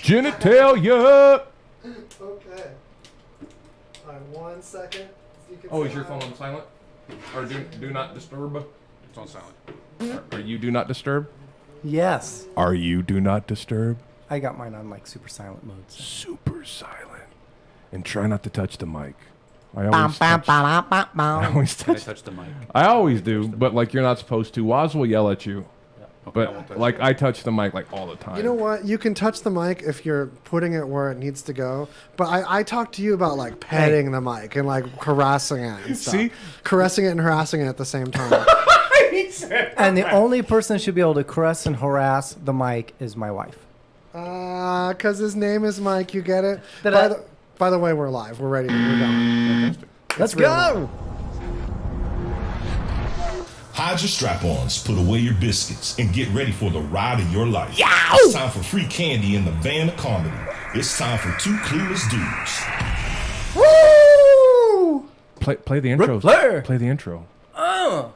genitalia. Okay. All right, 1 second. Oh, is your phone on silent? Or do not disturb? It's on silent. Are you do not disturb? Yes. Are you do not disturb? I got mine on like super silent mode. So. Super silent. And try not to touch the mic. I always touch the mic. I always do, but like you're not supposed to. Woz will yell at you. Okay, But like I touch the mic like all the time. You know what? You can touch the mic if you're putting it where it needs to go. But I talk to you about like petting the mic and like harassing it and stuff. See? Caressing it and harassing it at the same time. And the only person who should be able to caress and harass the mic is my wife. Because his name is Mike. You get it? Did By the way, we're live. We're ready. We're going. Let's go. Hide your strap-ons, put away your biscuits, and get ready for the ride of your life. Yow! It's time for free candy in the van of comedy. It's time for Two Clueless Dudes. Woo! Play the intro. Flair. Play the intro. Oh,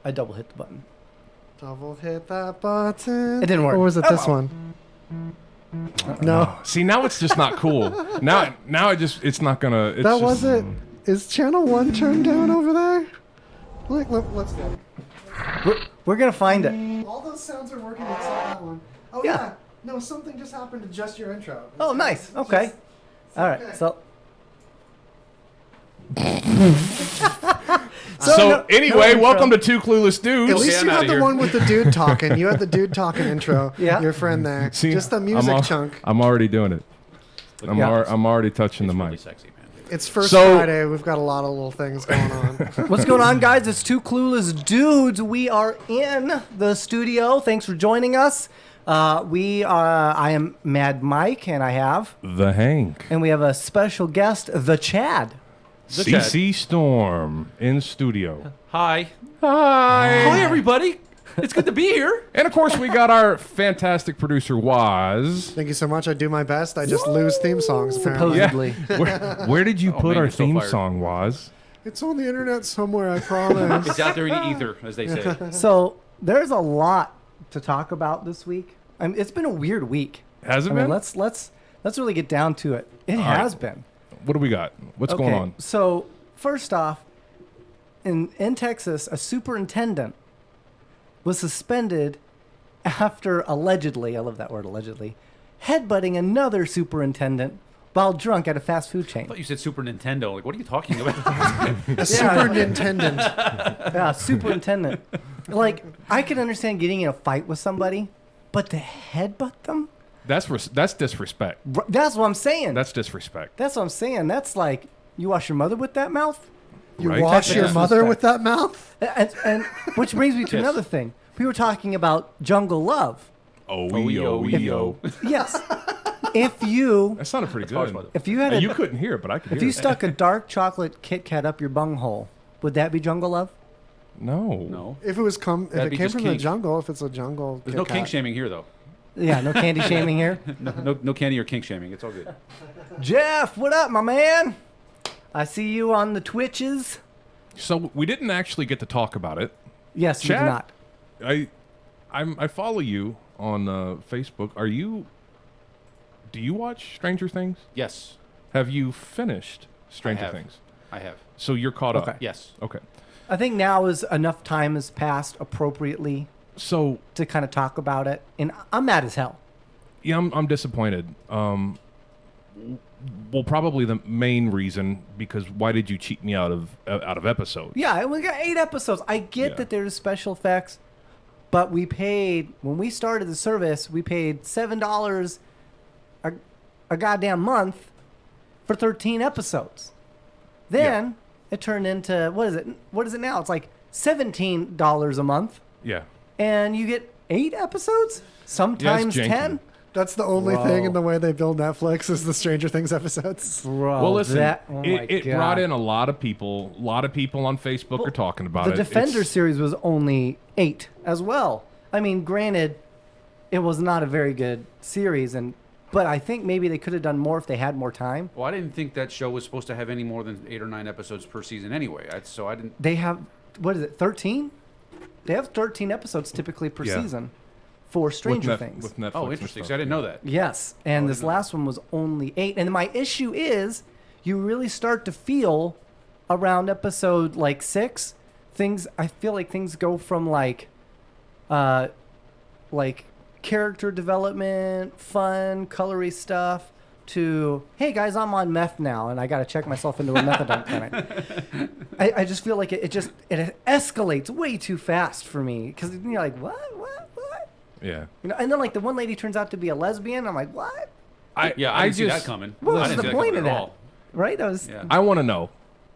I double hit the button. Double hit that button. It didn't work. Or was it this one? No. See, now it's just not cool. now it's not gonna. It's That just, was it. Is channel 1 turned down over there? Let's go. We're gonna find it. All those sounds are working except that one. Oh Yeah. yeah. No, something just happened to just your intro. Oh, nice. Okay. All right. okay. So anyway, intro. welcome to Two Clueless Dudes. At least I'm you outta had the here. one with the dude talking. You had the dude talking intro. Yeah. Your friend there. See, Just the music I'm chunk. I'm already doing it. I'm already touching the Really mic. sexy, man. It's first So- Friday. We've got a lot of little things going on. What's going on, guys? It's Two Clueless Dudes. We are in the studio. Thanks for joining us. I am Mad Mike, and I have, The Hank. and we have a special guest, the Chad. The Chad. CC Storm in studio. Hi. Hi. Hi, everybody. It's good to be here. And of course, we got our fantastic producer Woz. Thank you so much. I do my best. I just lose theme songs apparently. Supposedly. Where did you put man, our you're so theme fired. song, Woz? It's on the internet somewhere, I promise. It's out there in the ether, as they say. So there's a lot to talk about this week. I mean, it's been a weird week. Has it I mean, been? let's really get down to it. It All has right. been. What do we got? What's going on? So first off, in Texas, a superintendent was suspended after allegedly, I love that word, allegedly, headbutting another superintendent while drunk at a fast food chain. I thought you said Super Nintendo. Like, what are you talking about? A superintendent. Yeah, superintendent. Like, I could understand getting in a fight with somebody, but to headbutt them? That's disrespect. That's what I'm saying. That's disrespect. That's what I'm saying. That's like, you wash your mother with that mouth? You Right? wash That's your mother disrespect. with that mouth? And which brings me to Yes. another thing. We were talking about jungle love. Oh. Yes. If you That sounded pretty good. had You couldn't hear it, but I could if hear you it. stuck a dark chocolate Kit Kat up your bunghole, would that be jungle love? No. No. If it That'd came be from just the kink. jungle, if it's a jungle, There's Kit no Kat. kink shaming here, though. Yeah, no candy shaming here. No candy or kink shaming. It's all good. Jeff, what up, my man? I see you on the Twitches. So we didn't actually get to talk about it. Yes, you did Chad? not. I follow you on Facebook. Do you watch Stranger Things? Yes, Have you finished Stranger have. Things? I have. So you're caught up. Okay. Yes. Okay. I think now is enough time has passed appropriately So to kind of talk about it, and I'm mad as hell. yeah, I'm disappointed. Well, probably the main reason because why did you cheat me out of episodes? Yeah, we got 8 episodes. I get Yeah. that there's special effects, but we paid when we started the service. We paid $7 a goddamn month for 13 episodes. Then it turned into what is it? What is it now? It's like $17 a month, Yeah. and you get 8 episodes, sometimes janky. 10. That's the only Bro. thing in the way they build Netflix is the Stranger Things episodes. Bro, Well, listen, oh my it God. brought in a lot of people. A lot of people on Facebook are talking about The it. Defender It's- series was only 8 as well. I mean, granted, it was not a very good series, but I think maybe they could have done more if they had more time. Well, I didn't think that show was supposed to have any more than 8 or 9 episodes per season anyway. So I didn't. They have, what is it, 13? They have 13 episodes typically per Yeah. season. for Stranger with Things. with Netflix. Oh, and interesting. stuff. So I didn't know that. Yes, and this last one was only 8. And my issue is, you really start to feel around episode like 6, I feel like things go from like character development, fun, colory stuff to, hey guys, I'm on meth now and I got to check myself into a methadone clinic. I just feel like it escalates way too fast for me, because you're like, what? Yeah. And then like the one lady turns out to be a lesbian. I'm like, what? I didn't see that coming. What I was didn't the see point coming of at that? all. Right? That was. Yeah. I want to know,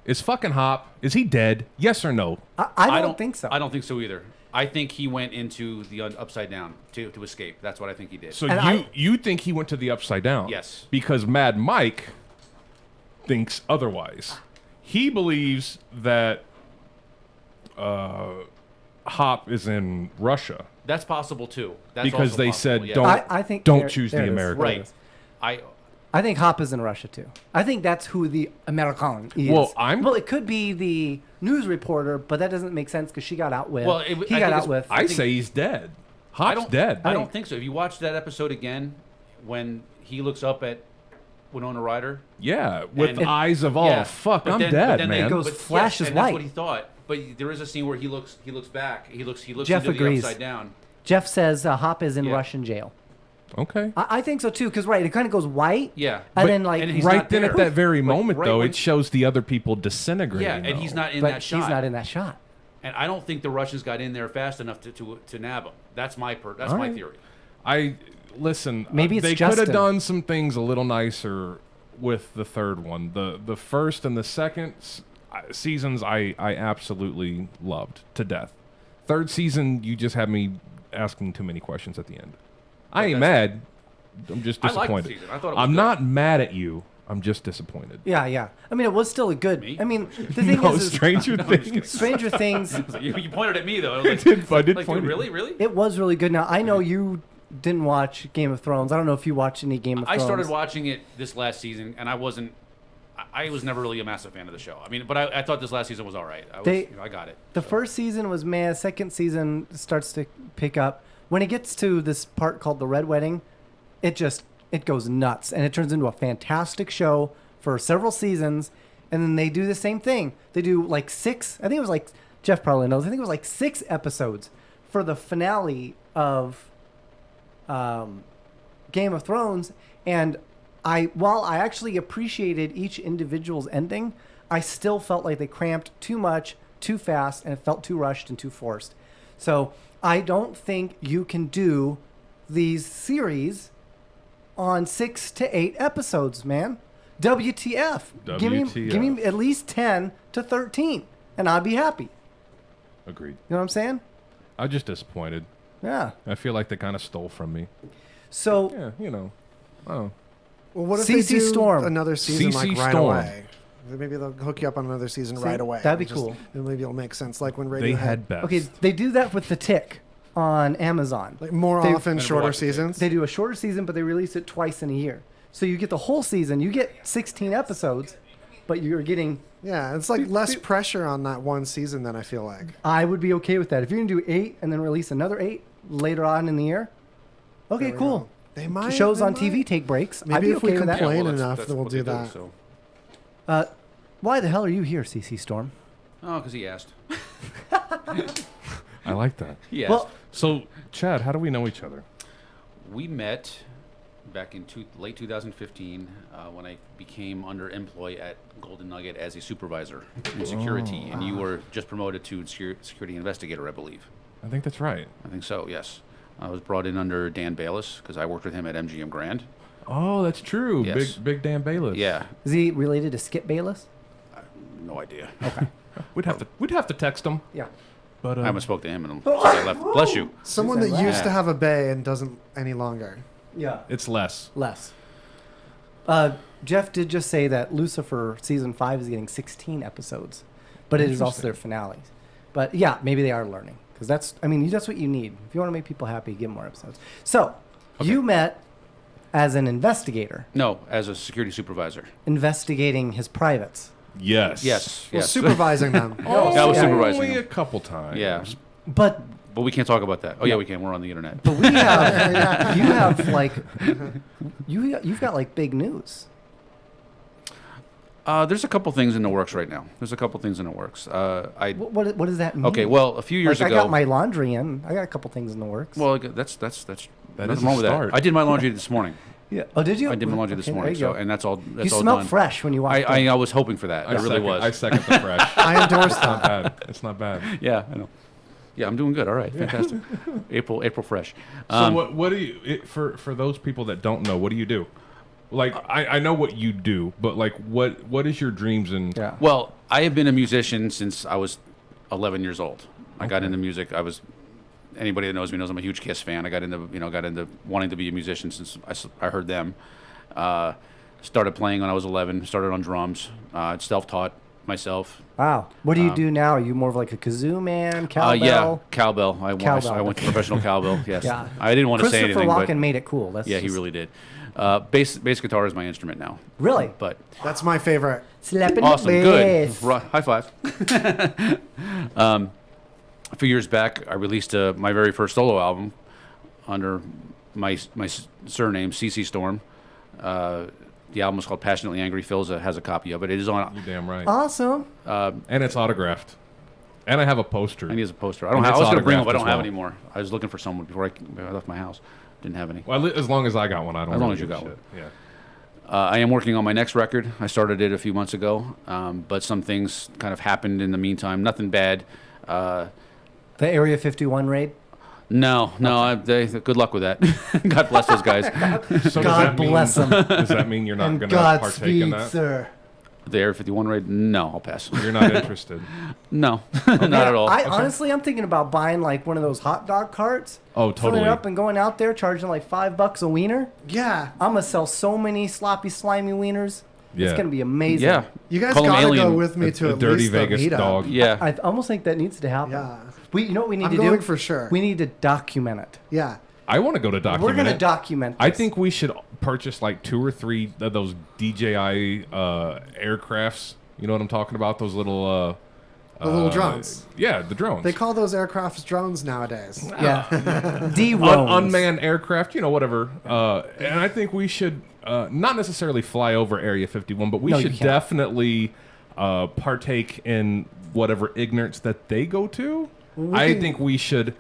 is fucking Hop, is he dead? Yes or no? I don't think so. I don't think so either. I think he went into the upside down to escape. That's what I think he did. So And you think he went to the upside down? Yes. Because Mad Mike thinks otherwise. He believes that Hop is in Russia That's possible too. That's because also they possible, said yeah. don't I think don't there- choose there the it is. American. Right. I think Hop is in Russia too. I think that's who the American is. Well, it could be the news reporter, but that doesn't make sense because she got out with. Well, he I got think out it's- with. I think- say he's dead. I Hop's don't. dead. I don't think so. If you watch that episode again, when he looks up at Winona Ryder, Yeah, with And- eyes of yeah, fuck, but I'm then- dead, but then they man. goes But flash is and that's white. what he thought. But there is a scene where he looks back. He looks Jeff into agrees. the upside down. Jeff says Hop is in Yeah. Russian jail. Okay. I think so too, because it kind of goes white. Yeah. And But- then like and he's Right not then, there. at that very Like, moment, right though, when- it shows the other people disintegrating. Yeah, and he's though. not in but that shot. he's not in that shot. And I don't think the Russians got in there fast enough to nab him. That's my All my right. theory. I listen. Maybe it's they could have Justin. done some things a little nicer with the third one. The first and the second seasons, I absolutely loved to death. Third season, you just had me asking too many questions at the end. I ain't mad. I'm just I liked the disappointed. season. I thought it was I'm good. not mad at you. I'm just disappointed. Yeah. I mean, it was still a good. Me? I mean, the thing No, is Stranger I'm just kidding. Things. Stranger Things. You pointed at me though. I I was did. I did like, point dude, at really, you. really? It was really good. Now I know you didn't watch Game of Thrones. I don't know if you watched any Game of I Thrones. started watching it this last season, and I wasn't. I was never really a massive fan of the show. I mean, but I thought this last season was all right. I got it. The first season was meh. Second season starts to pick up. When it gets to this part called the Red Wedding, it goes nuts, and it turns into a fantastic show for several seasons. And then they do the same thing. They do like 6. I think it was like Jeff probably knows. I think it was like 6 episodes for the finale of Game of Thrones. And while I actually appreciated each individual's ending, I still felt like they cramped too much, too fast, and it felt too rushed and too forced. So I don't think you can do these series on 6 to 8 episodes, man. WTF. Give me at least 10 to 13, and I'd be happy. Agreed. You know what I'm saying? I'm just disappointed. Yeah. I feel like they kind of stole from me. So Yeah, you know. Oh. Well, what if CC they do Storm. another season CC like right Storm. away? Maybe they'll hook you up on another season right away. that'd be Just- cool. And maybe it'll make sense, like when Radiohead. They had best. okay, they do that with The Tick on Amazon. like more They- often, Never shorter watched it. seasons. They do a shorter season, but they release it twice in a year. So you get the whole season. You get 16 episodes, but you're getting. Yeah, it's like less pressure on that one season. Then I feel like. I would be okay with that. If you're gonna do 8 and then release another 8 later on in the year, okay, There we cool. go. They might. Shows they on might. TV take breaks. I'd Maybe be if we okay with that. complain that's- enough, that's then we'll what do they that. so. Why the hell are you here, CC Storm? Oh, because he asked. I like that. He asked. Well, So, Chad, how do we know each other? We met back in late 2015 when I became under employ at Golden Nugget as a supervisor in security, and you were just promoted to security investigator, I believe. I think that's right. I think so. Yes, I was brought in under Dan Bayless because I worked with him at MGM Grand. Oh, that's true. Yes. Big Dan Bayless. Yeah, is he related to Skip Bayless? no idea. We'd have to text him. Yeah. But I haven't spoke to him since I left. Bless you. Someone Who's that that used lad? to have a bay and doesn't any longer. Yeah. it's less. Less. Jeff did just say that Lucifer season 5 is getting 16 episodes, but it is also their finale. But yeah, maybe they are learning because that's what you need if you want to make people happy. Give more episodes. So you met as an investigator, No, as a security supervisor. investigating his privates. Yes. Yes. Well, yes. supervising them. Oh, That was only supervising a him. couple times. Yeah. But but we can't talk about that. Oh yeah, we can. We're on the internet. But we have, you have like, you've got like big news. There's a couple things in the works right now. What does that mean? Okay, well, a few years like, ago. I got my laundry in. I got a couple things in the works. Well, that's That nothing is a wrong with start. that. I did my laundry this morning. Yeah. Oh, did you? I did my laundry this morning, there you so go. and that's all. That's You all smelled done. fresh when you walked in. I was hoping for that. I really was. I second the fresh. I endorse It's not that. bad. It's not bad. Yeah, I know. Yeah, I'm doing good. All right, fantastic. April fresh. So what do you for those people that don't know? What do you do? Like I know what you do, but like what is your dreams and Yeah. Well, I have been a musician since I was 11 years old. I got into music. Anybody that knows me knows I'm a huge Kiss fan. I got into wanting to be a musician since I heard them. Started playing when I was 11. Started on drums. Self-taught myself. Wow. What do you do now? Are you more of like a kazoo man, cowbell? Yeah, cowbell. I Cowbell. went to professional cowbell. Yes. Yeah. I didn't want to say Christopher anything, Walken made it cool. That's yeah, he just- really did. Bass guitar is my instrument now. Really? But That's my favorite. Slapping awesome, the good. bass. High five. A few years back, I released my very first solo album under my surname, CC Storm. The album is called Passionately Angry. Phil has a copy of it. It is on. you damn right. Awesome. And it's autographed. And I have a poster. And he has a poster. And I it's was going to bring it, but I autographed don't as have well. any more. I was looking for someone before I left my house. Didn't have any. Well, as long as I got one, I don't. As long really as you give a got shit. Yeah. I am working on my next record. I started it a few months ago, but some things kind of happened in the meantime. Nothing bad. The Area 51 raid. No. Good luck with that. God bless those guys. So God bless them. Does that mean you're not And going to partake in Godspeed, that? sir. The Area 51 raid? No, I'll pass. You're not interested. No, not at all. Honestly, I'm thinking about buying like one of those hot dog carts. Oh, Filling totally. it up and going out there charging like $5 a wiener. Yeah. I'm gonna sell so many sloppy, slimy wieners. Yeah. It's gonna be amazing. Yeah. You guys Call 'em gotta alien. go with me to a at dirty least Vegas the meetup. dog. Yeah. I almost think that needs to happen. Yeah. You know what we need I'm to going do? for sure. We need to document it. Yeah. I want to go to document We're gonna it. document this. I think we should purchase like 2 or 3 of those DJI aircrafts. You know what I'm talking about? Those little The little drones. Yeah, the drones. They call those aircrafts drones nowadays. Yeah. D-Rones. Unmanned aircraft, whatever. And I think we should not necessarily fly over Area 51, but we No, you should can't. definitely partake in whatever ignorance that they go to. I think we should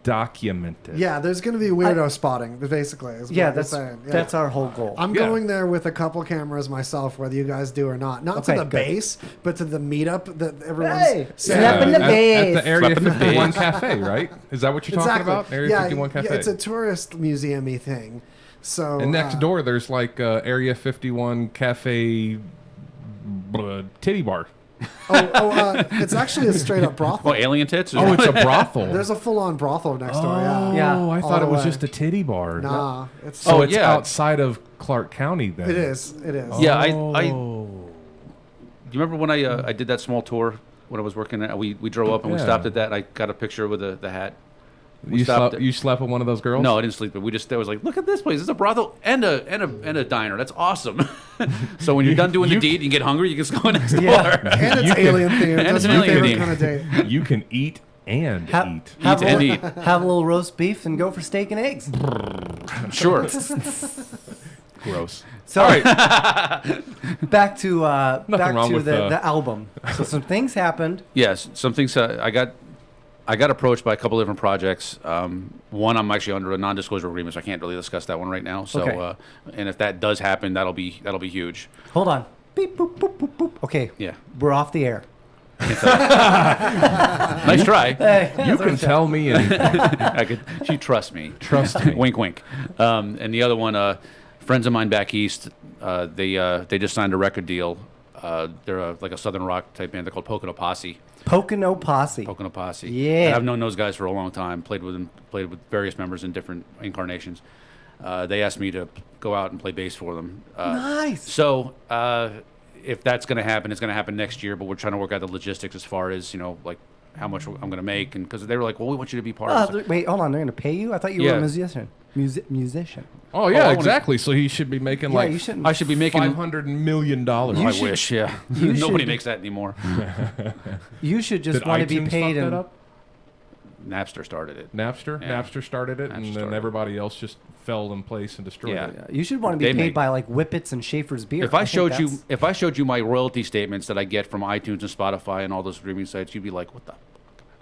document it. Yeah, there's going to be weirdo spotting, basically. Is Yeah, what we're that's saying. Yeah. that's our whole goal. I'm Yeah. going there with a couple cameras myself, whether you guys do or not. Not Okay, to the good. base, but to the meetup that everyone's Hey, saying. slapping the at bass. the Area Slapping the 51 bass. Cafe, right? Is that what you're talking about? Area yeah, 51 Cafe. Yeah, it's a tourist museum-y thing. So And next door, there's like Area 51 Cafe titty bar. it's actually a straight-up brothel. Oh, alien tits? Oh, it's a brothel. There's a full-on brothel next door. Oh, Yeah. Yeah. I All thought it the was way. just a titty bar. Nah, it's So Oh, it's yeah. outside of Clark County then. it is. It is. Yeah, Oh. do you remember when I did that small tour when I was working at, we drove up and we Yeah. stopped at that and I got a picture with the hat. We stopped You slept with one of those girls? No, I didn't sleep, but I was like, look at this place. It's a brothel and a diner. That's awesome. So when you're done doing the deed and you get hungry, you can just go next door. And it's alien themed. and That's it's my alien favorite themed. kind of date. You can eat and Have, eat. have, Eat a and little, eat. have a little roast beef and go for steak and eggs. Sure. Gross. So All right. back to wrong with, the album. So some things happened. Yes, some things I got approached by a couple different projects. One, I'm actually under a non-disclosure agreement, so I can't really discuss that one right now. So, Okay. And if that does happen, that'll be huge. Hold on. Beep, boop, boop, boop, boop. Okay. Yeah. We're off the air. Nice try. Hey, You can tell me and She trusts me. trust me. Wink, wink. And the other one, friends of mine back east, they just signed a record deal. They're like a southern rock type band. They're called Pocono Posse. Pocono Posse. Pocono Posse. Yeah. And I've known those guys for a long time. Played with various members in different incarnations. They asked me to go out and play bass for them. Nice. So if that's going to happen, it's going to happen next year. But we're trying to work out the logistics as far as like how much I'm going to make, and because they were like, well, we want you to be part of it. Wait, hold on. They're going to pay you? I thought you were Yeah. a musician. Musician. Oh yeah, I wanna- exactly. So he should be making Yeah, like you shouldn't. I should be making. $500 million. I should- wish, yeah. you Nobody should- makes that anymore. You should just Did want to be iTunes paid fuck that in. up? Napster started it. Napster? Yeah. Napster started it, Napster and then started it. everybody else just fell in place and destroyed Yeah. it. Yeah, you should want to be They paid make- by like Whippets and Schaefer's beer. If I think showed that's- you my royalty statements that I get from iTunes and Spotify and all those streaming sites, you'd be like, "What the?" Fuck?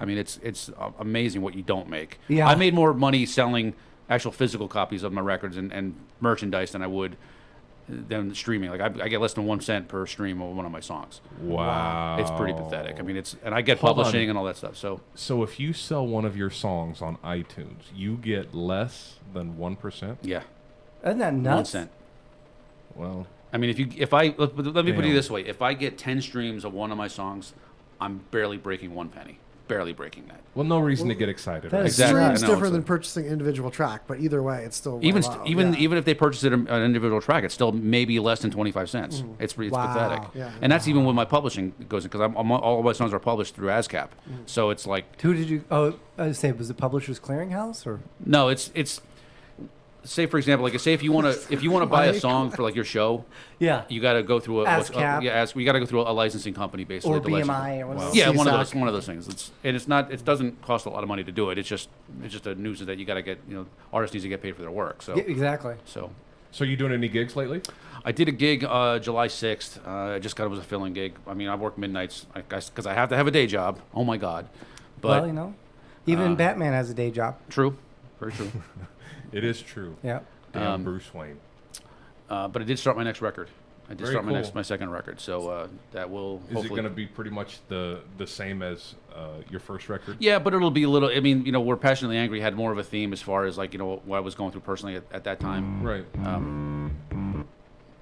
I mean, it's amazing what you don't make. Yeah. I made more money selling actual physical copies of my records and merchandise than I would than streaming. Like I get less than 1 cent per stream of one of my songs. Wow. It's pretty pathetic. I mean, and I get Hold on. publishing and all that stuff. So So if you sell one of your songs on iTunes, you get less than 1%? yeah, Isn't that 1 nuts? cent. Well, I mean, let me put it Damn. this way: if I get 10 streams of one of my songs, I'm barely breaking 1 penny. Barely breaking that. well, no reason to get excited. that Right? is Exactly. Stream's I know, different it's than like- purchasing individual track, but either way, it's still Even low. even if they purchase it an individual track, it's still maybe less than 25 cents. It's Wow. pathetic. Yeah. And that's even when my publishing goes in, because all of my songs are published through ASCAP. So it's like Who did you? Oh, I was say, was it Publishers Clearinghouse or? no, it's say for example, like say if you want to buy a song for like your show, Yeah. you got to go through ASCAP. we got to go through a licensing company basically. Or to license- BMI or one of those. Yeah, CSAC. one of those things. It doesn't cost a lot of money to do it. It's just a nuisance that you got to get, artists need to get paid for their work. So Yeah, exactly. so So you doing any gigs lately? I did a gig July 6th. I just got it was a filling gig. I mean, I work midnights because I have to have a day job. Oh my God. But Well, even Batman has a day job. true, very true. It is true. Yeah. Damn Bruce Wayne. But I did start my next record. I did Very start cool. my second record. So that will Is it hopefully. going to be pretty much the same as your first record? Yeah, but it'll be a little. I mean, We're Passionately Angry had more of a theme as far as like what I was going through personally at that time. Right.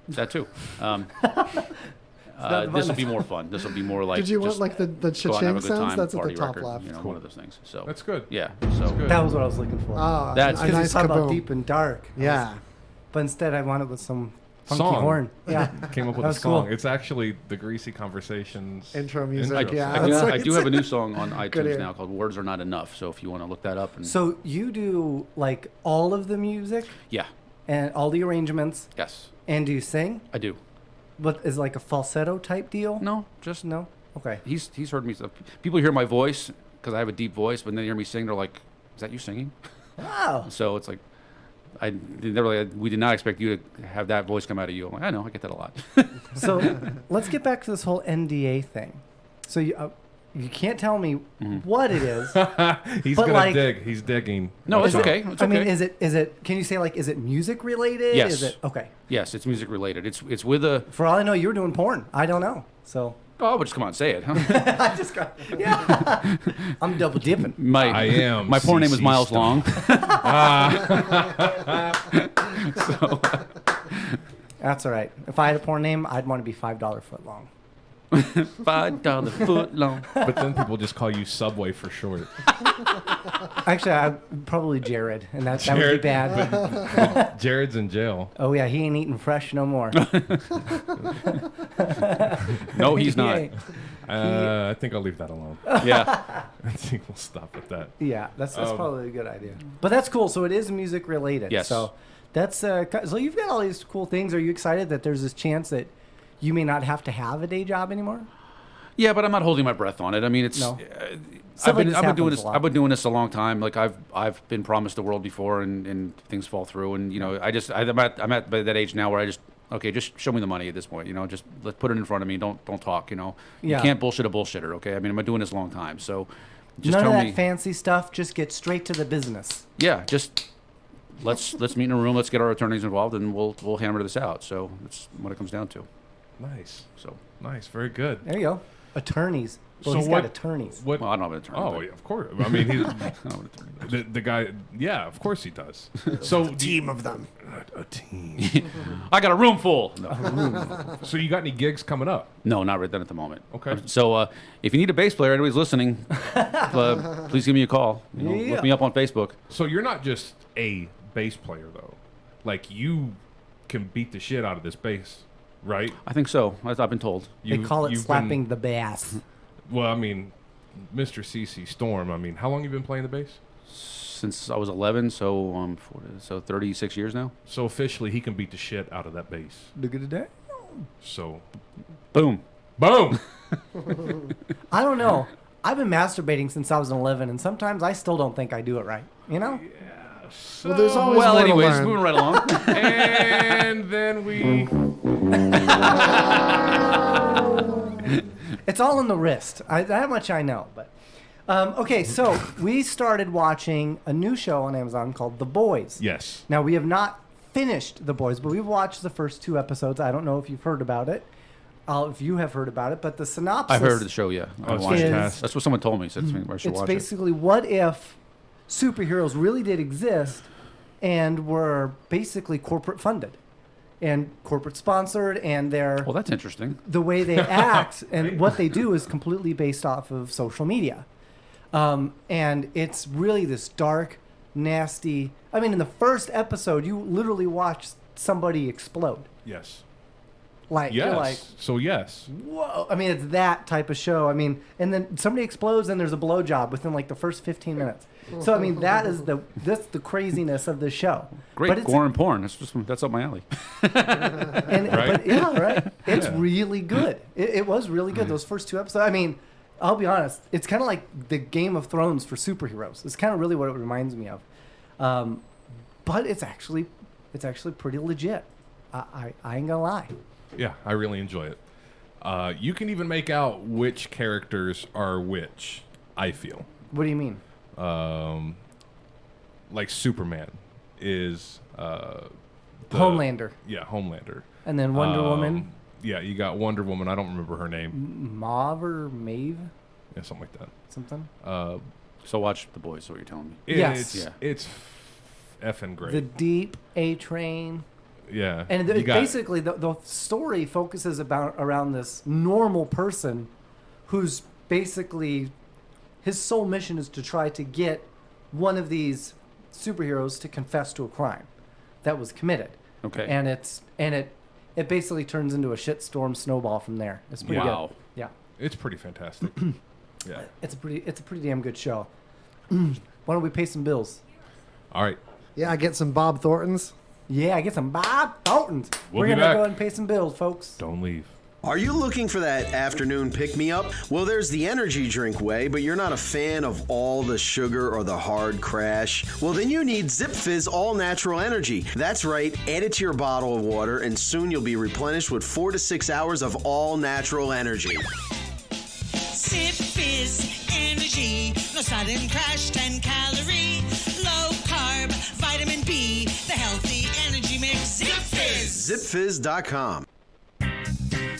That too. not This will fun. be more fun. This will be more like. Did you want just like the go out and have cha-ching a good sounds? time, That's at the party top record, left. One of those things. So That's good. yeah. So good. That was what I was looking for. Oh, That's- a Because nice he's talking about kaboom. deep and dark. Yeah. But instead, I wanted with some funky Song. horn. Yeah. Came up with That a was song. cool. It's actually the Greasy Conversations Intro music, intro yeah. song. That's what I he do have a said. new song on Good iTunes ear. now called "Words Are Not Enough." So if you want to look that up, and So you do like all of the music yeah, and all the arrangements, yes, and do you sing? I do. What is like a falsetto type deal? No, just No. Okay. he's heard me. People hear my voice because I have a deep voice, but then they hear me sing. They're like, "Is that you singing?" Wow. So it's like, we did not expect you to have that voice come out of you. I'm like, I know, I get that a lot. So let's get back to this whole NDA thing. So you can't tell me what it is. He's But gonna like- dig. He's digging. No, it's Is it- okay. It's I mean, okay. is it? Can you say like, is it music related? Yes. Is it okay? Yes, it's music related. It's with a. For all I know, you were doing porn. I don't know. So Oh, but just come on, say it. Huh? I just got. Yeah. I'm double dipping. I am My porn name is CC Miles Stone. Long. That's all right. If I had a porn name, I'd want to be $5 foot long. $5 foot long. But then people just call you Subway for short. Actually, I'm probably Jared, and that would be Jared, bad. But Jared's in jail. Oh yeah, he ain't eating fresh no more. No, he's not. He ain't. I think I'll leave that alone. Yeah. I think we'll stop at that. Yeah, that's probably a good idea. But that's cool. So it is music related. Yes. So that's so you've got all these cool things. Are you excited that there's this chance that you may not have to have a day job anymore? Yeah, but I'm not holding my breath on it. I mean, it's. No. I've Stuff like been this doing happens this. a lot. I've been doing this a long time. Like I've been promised the world before, and things fall through. And I'm at that age now where I just just show me the money at this point. Just let's put it in front of me. Don't talk. Yeah. You can't bullshit a bullshitter. Okay. I mean, I've been doing this a long time, so just None tell of that me. fancy stuff. Just get straight to the business. Yeah, just let's meet in a room. Let's get our attorneys involved, and we'll hammer this out. So that's what it comes down to. Nice. So Nice. Very good. There you go. Attorneys. Well, So he's what- got attorneys. What? well, I don't have an attorney. Oh, but- yeah, of course. I mean, he's, I don't have an attorney. the guy. Yeah, of course he does. So Team of them. a team. I got a room full. No, So you got any gigs coming up? no, not right then at the moment. Okay. So if you need a bass player, anybody's listening, please give me a call. Yeah. Look me up on Facebook. So you're not just a bass player though. Like you can beat the shit out of this bass, right? I think so. I've been told. They call it you've slapping been- the bass. well, I mean, Mr. CC Storm. I mean, how long you been playing the bass? Since I was 11, so 36 years now. So officially, he can beat the shit out of that bass. Look at that. So, Boom. boom. I don't know. I've been masturbating since I was 11, and sometimes I still don't think I do it right. You know? Well, there's always Well, more to anyways, learn. moving right along. And then we. It's all in the wrist. That much I know. But okay, so we started watching a new show on Amazon called The Boys. Yes. Now, we have not finished The Boys, but we've watched the first 2 episodes. I don't know if you've heard about it. If you have heard about it, but the synopsis... I've heard of the show, yeah. I Oh, it's watched it. fantastic. That's what someone told me. Said I should It's watch basically what if superheroes really did exist and were basically corporate funded and corporate sponsored, and it. Well, that's interesting. the way they act and what they do is completely based off of social media. And it's really this dark, nasty... I mean, in the first episode, you literally watch somebody explode. Yes. Like, Yes. you're like, So yes. whoa. I mean, it's that type of show. I mean, and then somebody explodes and there's a blowjob within like the first 15 minutes. So, I mean, that's the craziness of the show. Great But it's, gore and porn. That's up my alley. and, Right? But yeah, right. It's Yeah. really good. It was really good. Those first 2 episodes. I mean, I'll be honest. It's kind of like the Game of Thrones for superheroes. It's kind of really what it reminds me of. But it's actually pretty legit. I ain't gonna lie. Yeah, I really enjoy it. You can even make out which characters are which, I feel. What do you mean? Like Superman is Homelander. Yeah, Homelander. And then Wonder Woman. Yeah, you got Wonder Woman. I don't remember her name. Mauve or Maeve? Yeah, something like that. Something? So watch The Boys, is what you're telling me. Yes. It's, Yeah. it's effing great. The Deep A Train. yeah. And you got- basically, the story focuses around this normal person who's basically, his sole mission is to try to get one of these superheroes to confess to a crime that was committed. Okay. And it basically turns into a shitstorm snowball from there. It's pretty Wow. good. Yeah. It's pretty fantastic. Yeah. It's a pretty damn good show. Why don't we pay some bills? All right. Yeah, I get some Bob Thorntons. Yeah, get some Bob Thorntons. We'll We're be gonna back. go ahead and pay some bills, folks. Don't leave. Are you looking for that afternoon pick-me-up? Well, there's the energy drink way, but you're not a fan of all the sugar or the hard crash? Well, then you need Zip Fizz All Natural Energy. That's right, add it to your bottle of water, and soon you'll be replenished with 4 to 6 hours of all natural energy. Zip Fizz Energy, no sudden crash, 10 calorie, low carb, vitamin B, the healthy energy mix. Zip Fizz. ZipFizz.com.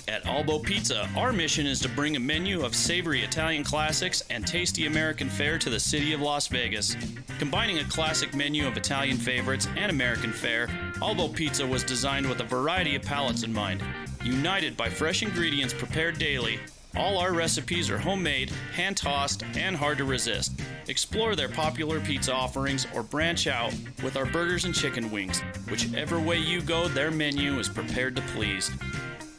At Albo Pizza, our mission is to bring a menu of savory Italian classics and tasty American fare to the city of Las Vegas. Combining a classic menu of Italian favorites and American fare, Albo Pizza was designed with a variety of palates in mind. United by fresh ingredients prepared daily, all our recipes are homemade, hand-tossed, and hard to resist. Explore their popular pizza offerings or branch out with our burgers and chicken wings. Whichever way you go, their menu is prepared to please.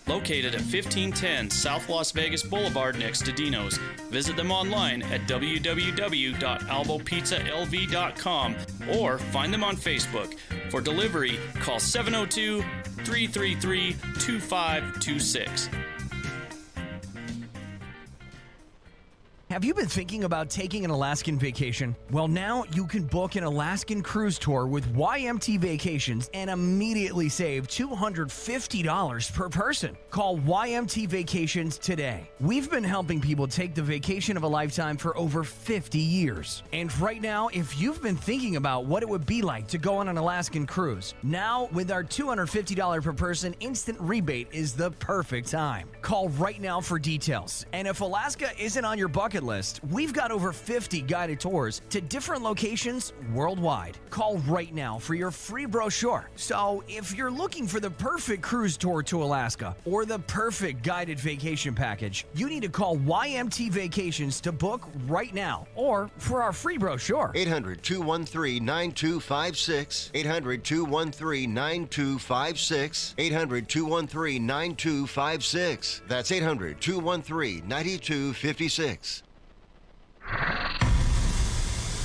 Located at 1510 South Las Vegas Boulevard next to Dino's. Visit them online at www.albopizzalv.com or find them on Facebook. For delivery, call 702-333-2526. Have you been thinking about taking an Alaskan vacation? Well, now you can book an Alaskan cruise tour with YMT Vacations and immediately save $250 per person. Call YMT Vacations today. We've been helping people take the vacation of a lifetime for over 50 years. And right now, if you've been thinking about what it would be like to go on an Alaskan cruise, now with our $250 per person instant rebate is the perfect time. Call right now for details. And if Alaska isn't on your bucket list, we've got over 50 guided tours to different locations worldwide. Call right now for your free brochure. So if you're looking for the perfect cruise tour to Alaska or the perfect guided vacation package, you need to call YMT Vacations to book right now or for our free brochure. 800-213-9256. 800-213-9256. 800-213-9256. That's 800-213-9256.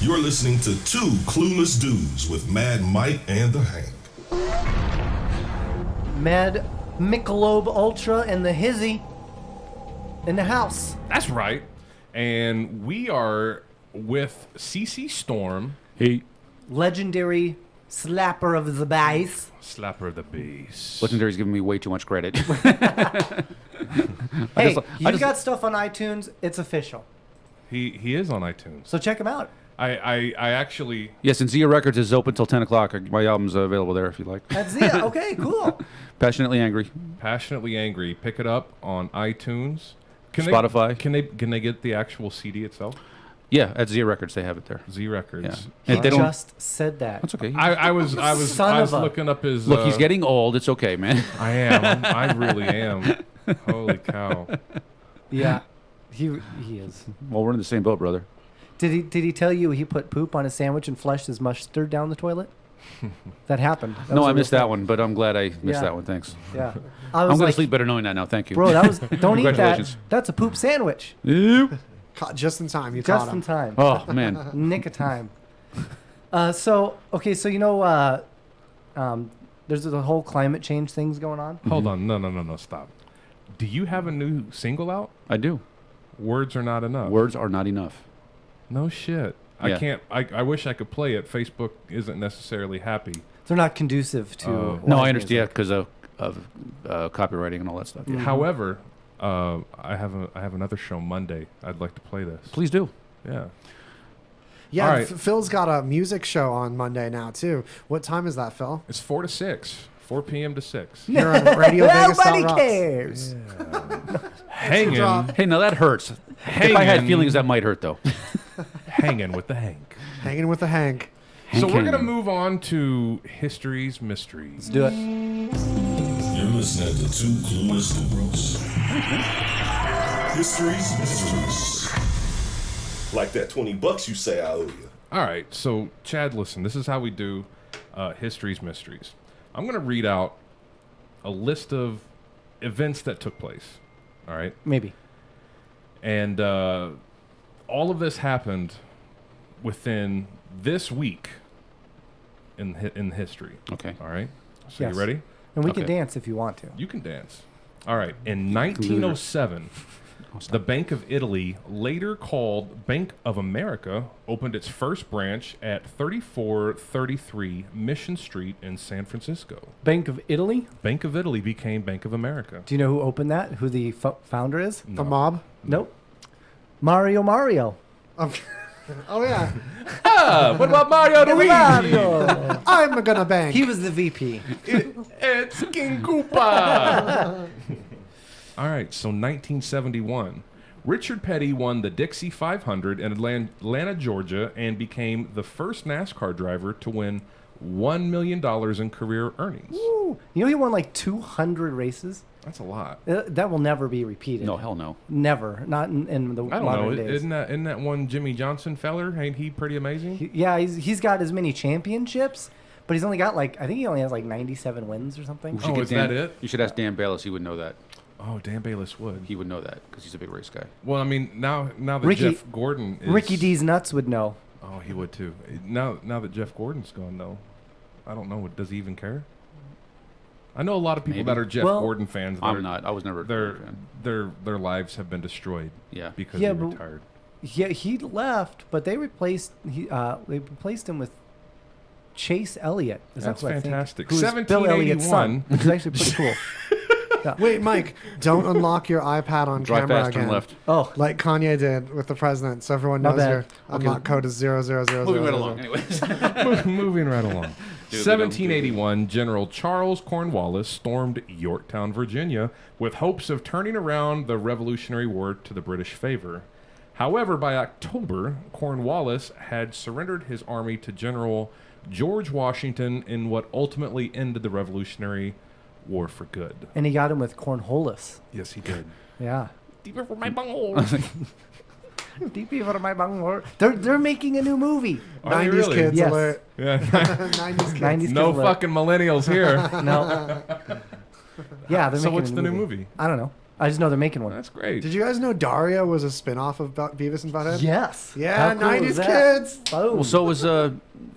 You're listening to Two Clueless Dudes with Mad Mike and the Hank. Mad Michelob Ultra and the Hizzy in the house. That's right. And we are with CC Storm. Hey. Legendary slapper of the bass. Slapper of the bass. Legendary's giving me way too much credit. Hey, you got stuff on iTunes. It's official. He is on iTunes. So check him out. I actually... Yes, and Zia Records is open till 10 o'clock. My album's available there if you like. That's Zia. Okay, cool. Passionately Angry. Passionately Angry. Pick it up on iTunes. Spotify. Can they get the actual CD itself? Yeah, at Zia Records they have it there. Z Records. Yeah. He just said that. That's okay. I was looking up his... Look, he's getting old. It's okay, man. I am. I really am. Holy cow. Yeah, he is. Well, we're in the same boat, brother. Did he tell you he put poop on his sandwich and flushed his mustard down the toilet? That happened. No, I missed that one, but I'm glad I missed that one. Thanks. Yeah. I'm going to sleep better knowing that now. Thank you. Bro, that was don't eat that. Congratulations. That's a poop sandwich. Caught just in time. You Just caught in him. time. Oh, man. Nick of time. So you know, there's the whole climate change things going on. Hold on. No, stop. Do you have a new single out? I do. Words Are Not Enough. Words are not enough. No shit. Yeah. I can't. I wish I could play it. Facebook isn't necessarily happy. They're not conducive to. No, live I understand music. because of copywriting and all that stuff. Yeah. However, I have another show Monday. I'd like to play this. Please do. Yeah. Yeah, All right. Phil's got a music show on Monday now too. What time is that, Phil? It's 4 to 6. 4 p.m. to 6. You're on Radio Vegas. Nobody cares. Hanging. Hey, now that hurts. Hanging. If I had feelings, that might hurt, though. Hanging with the Hank. Hanging with the Hank. So we're Hanging. going to move on to History's Mysteries. Let's do it. You're listening to Two Clueless Dudes. History's Mysteries. Like that $20 you say I owe you. All right. So, Chad, listen. This is how we do History's Mysteries. I'm going to read out a list of events that took place. All right? Maybe. And all of this happened within this week in history. Okay. All right? So Yes. you ready? And we can Okay. dance if you want to. You can dance. All right. In 1907, the Bank of Italy, later called Bank of America, opened its first branch at 3433 Mission Street in San Francisco. Bank of Italy. Bank of Italy became Bank of America. Do you know who opened that? Who the founder is? The mob. Nope. Mario. Oh yeah. What about Mario Luigi? Mario. I'm gonna bank. He was the VP. It's King Koopa. All right, so 1971. Richard Petty won the Dixie 500 in Atlanta, Georgia, and became the first NASCAR driver to win $1 million in career earnings. Woo. You know he won like 200 races. That's a lot. That will never be repeated. No, hell no. Never. Not in the I don't modern know. days. Isn't that one Jimmy Johnson feller? Ain't he pretty amazing? He's got as many championships, but he's only got I think he only has like 97 wins or something. You should Oh, get is Dan- that it? You should ask Dan Bayless. He would know that. Oh, Dan Bayless would. He would know that because he's a big race guy. Well, I mean, now that Ricky- Jeff Gordon is... Ricky D's nuts would know. Oh, he would too. Now that Jeff Gordon's gone, though, I don't know. Does he even care? I know a lot of people Maybe. that are Jeff Gordon fans. I'm not. I was never a Gordon fan. Their lives have been destroyed. Yeah. Because Yeah, he but- retired. Yeah, he left, but they replaced him with Chase Elliott. That's what I think. fantastic. Who's Bill Elliott's son, 1781. which is actually pretty cool. Yeah. Wait, Mike, don't unlock your iPad on Drive camera fast, turn again. left. Oh, Like Kanye did with the president, so everyone My knows bad. your unlock code is 00000. Moving right along. Anyways. Moving right along. Doobie-dum, 1781, General Charles Cornwallis stormed Yorktown, Virginia, with hopes of turning around the Revolutionary War to the British favor. However, by October, Cornwallis had surrendered his army to General George Washington in what ultimately ended the Revolutionary War for good. and he got him with Cornhollis. Yes, he did. Yeah. Deeper for my bunghole. DP for my bunghole. They're making a new movie. Are they 90s really? kids Yes. alert. Yeah. 90s kids. 90s No kids alert. fucking millennials here. No. Yeah, they're So making what's a the new movie? I don't know. I just know they're making one. That's great. Did you guys know Daria was a spinoff of Beavis and Butthead? Yes. Yeah, How cool is 90s that? kids. Boom. Well, so was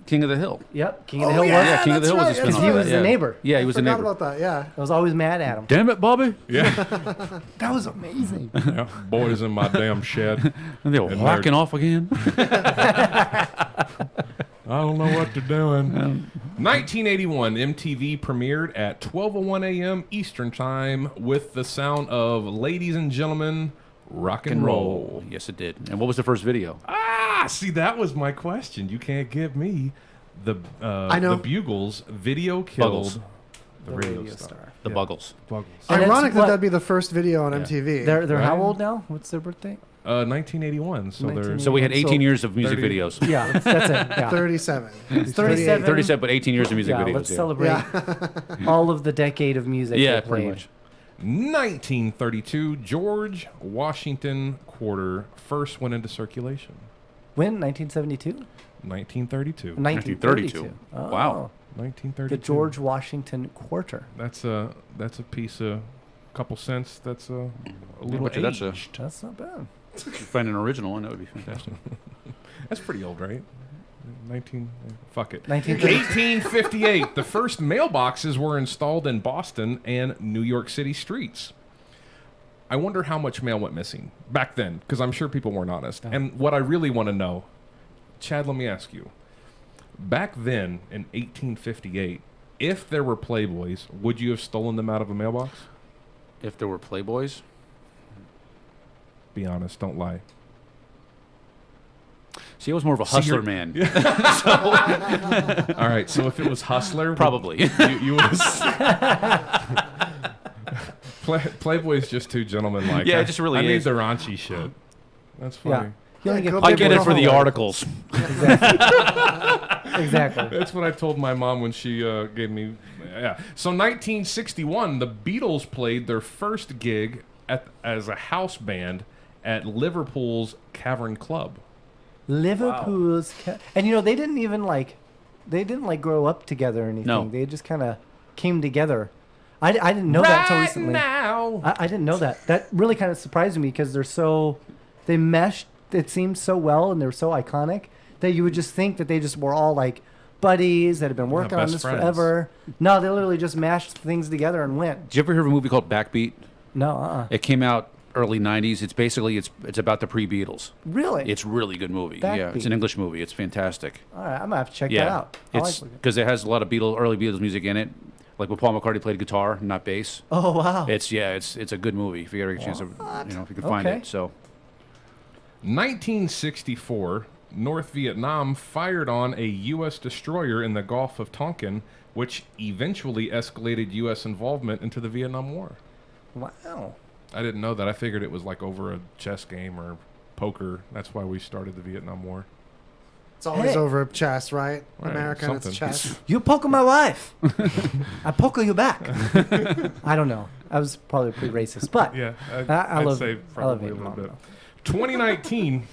King of the Hill. Yep. King of the Oh, Hill yeah, was. Yeah, King of the Hill was a that's right, spin-off. He was yeah. the neighbor. Yeah, he was the Forgot neighbor. about that, yeah. I was always mad at him. Damn it, Bobby. Yeah. That was amazing. Yeah. Boys in my damn shed. And they were And whacking they're- off again. I don't know what they're doing. 1981, MTV premiered at 12:01 a.m. Eastern Time with the sound of "Ladies and Gentlemen, Rock and Roll." Yes, it did. And what was the first video? Ah, see, that was my question. You can't give me the I know. the Bugles. Video killed Buggles. the The radio radio star. star. The Buggles. Buggles. And that's Ironic that what- that'd be the first video on MTV. They're how Right? old now? What's their birthday? 1981. So they're So we had 18 years of music 30. videos. Yeah, that's it. Yeah. 37. It's 37. 37, but 18 years of music Yeah, videos. let's yeah. celebrate Yeah. all of the decade of music. Yeah, they pretty played. much. 1932. George Washington quarter first went into circulation. When? 1972? 1932. 1932. Oh, Wow. 1932. The George Washington quarter. That's a piece of couple cents. That's a little bet you that's aged. That's not bad. If you find an original one, that would be fantastic. That's pretty old, right? 19. Fuck it. 1932. 1858. The first mailboxes were installed in Boston and New York City streets. I wonder how much mail went missing back then, because I'm sure people weren't honest. And what I really want to know, Chad, let me ask you. Back then, in 1858, if there were Playboys, would you have stolen them out of a mailbox? If there were Playboys, Be honest, don't lie. see, I was more of a See, hustler you're- man. All right, so if it was Hustler, Probably. you would. Playboy's just too gentlemanlike. Yeah, it just really I is. need the raunchy shit. That's Yeah. funny. You only Yeah, get go I big get or it for the home. articles. Exactly. That's what I told my mom when she gave me. Yeah. So 1961, the Beatles played their first gig as a house band at Liverpool's Cavern Club. Liverpool's and they didn't even grow up together or anything. No. They just kind of came together. I didn't know that until recently. Now. I didn't know that. That really kind of surprised me because they meshed. It seemed so well and they were so iconic that you would just think that they just were all like buddies that had been working on best this friends. forever. No, they literally just mashed things together and went. Did you ever hear of a movie called Backbeat? No, It came out early 90s. It's basically, it's about the pre-Beatles. Really? It's a really good movie. Yeah, it's Backbeat. an English movie. It's fantastic. All right, I'm gonna have to check that Yeah, out. I it's like it. because it has a lot of early Beatles music in it. Like when Paul McCartney played guitar, not bass. Oh wow. It's a good movie if you ever get a chance to, if you can find Okay. it. So 1964, North Vietnam fired on a U.S. destroyer in the Gulf of Tonkin, which eventually escalated U.S. involvement into the Vietnam War. Wow. I didn't know that. I figured it was like over a chess game or poker. That's why we started the Vietnam War. It's always Hey. over chess, right? Right, American, it's something. chess. You poke my wife. I poke you back. I don't know. I was probably pretty racist, but Yeah, I I'd love say I love probably a Vietnam, little bit. though. 2019,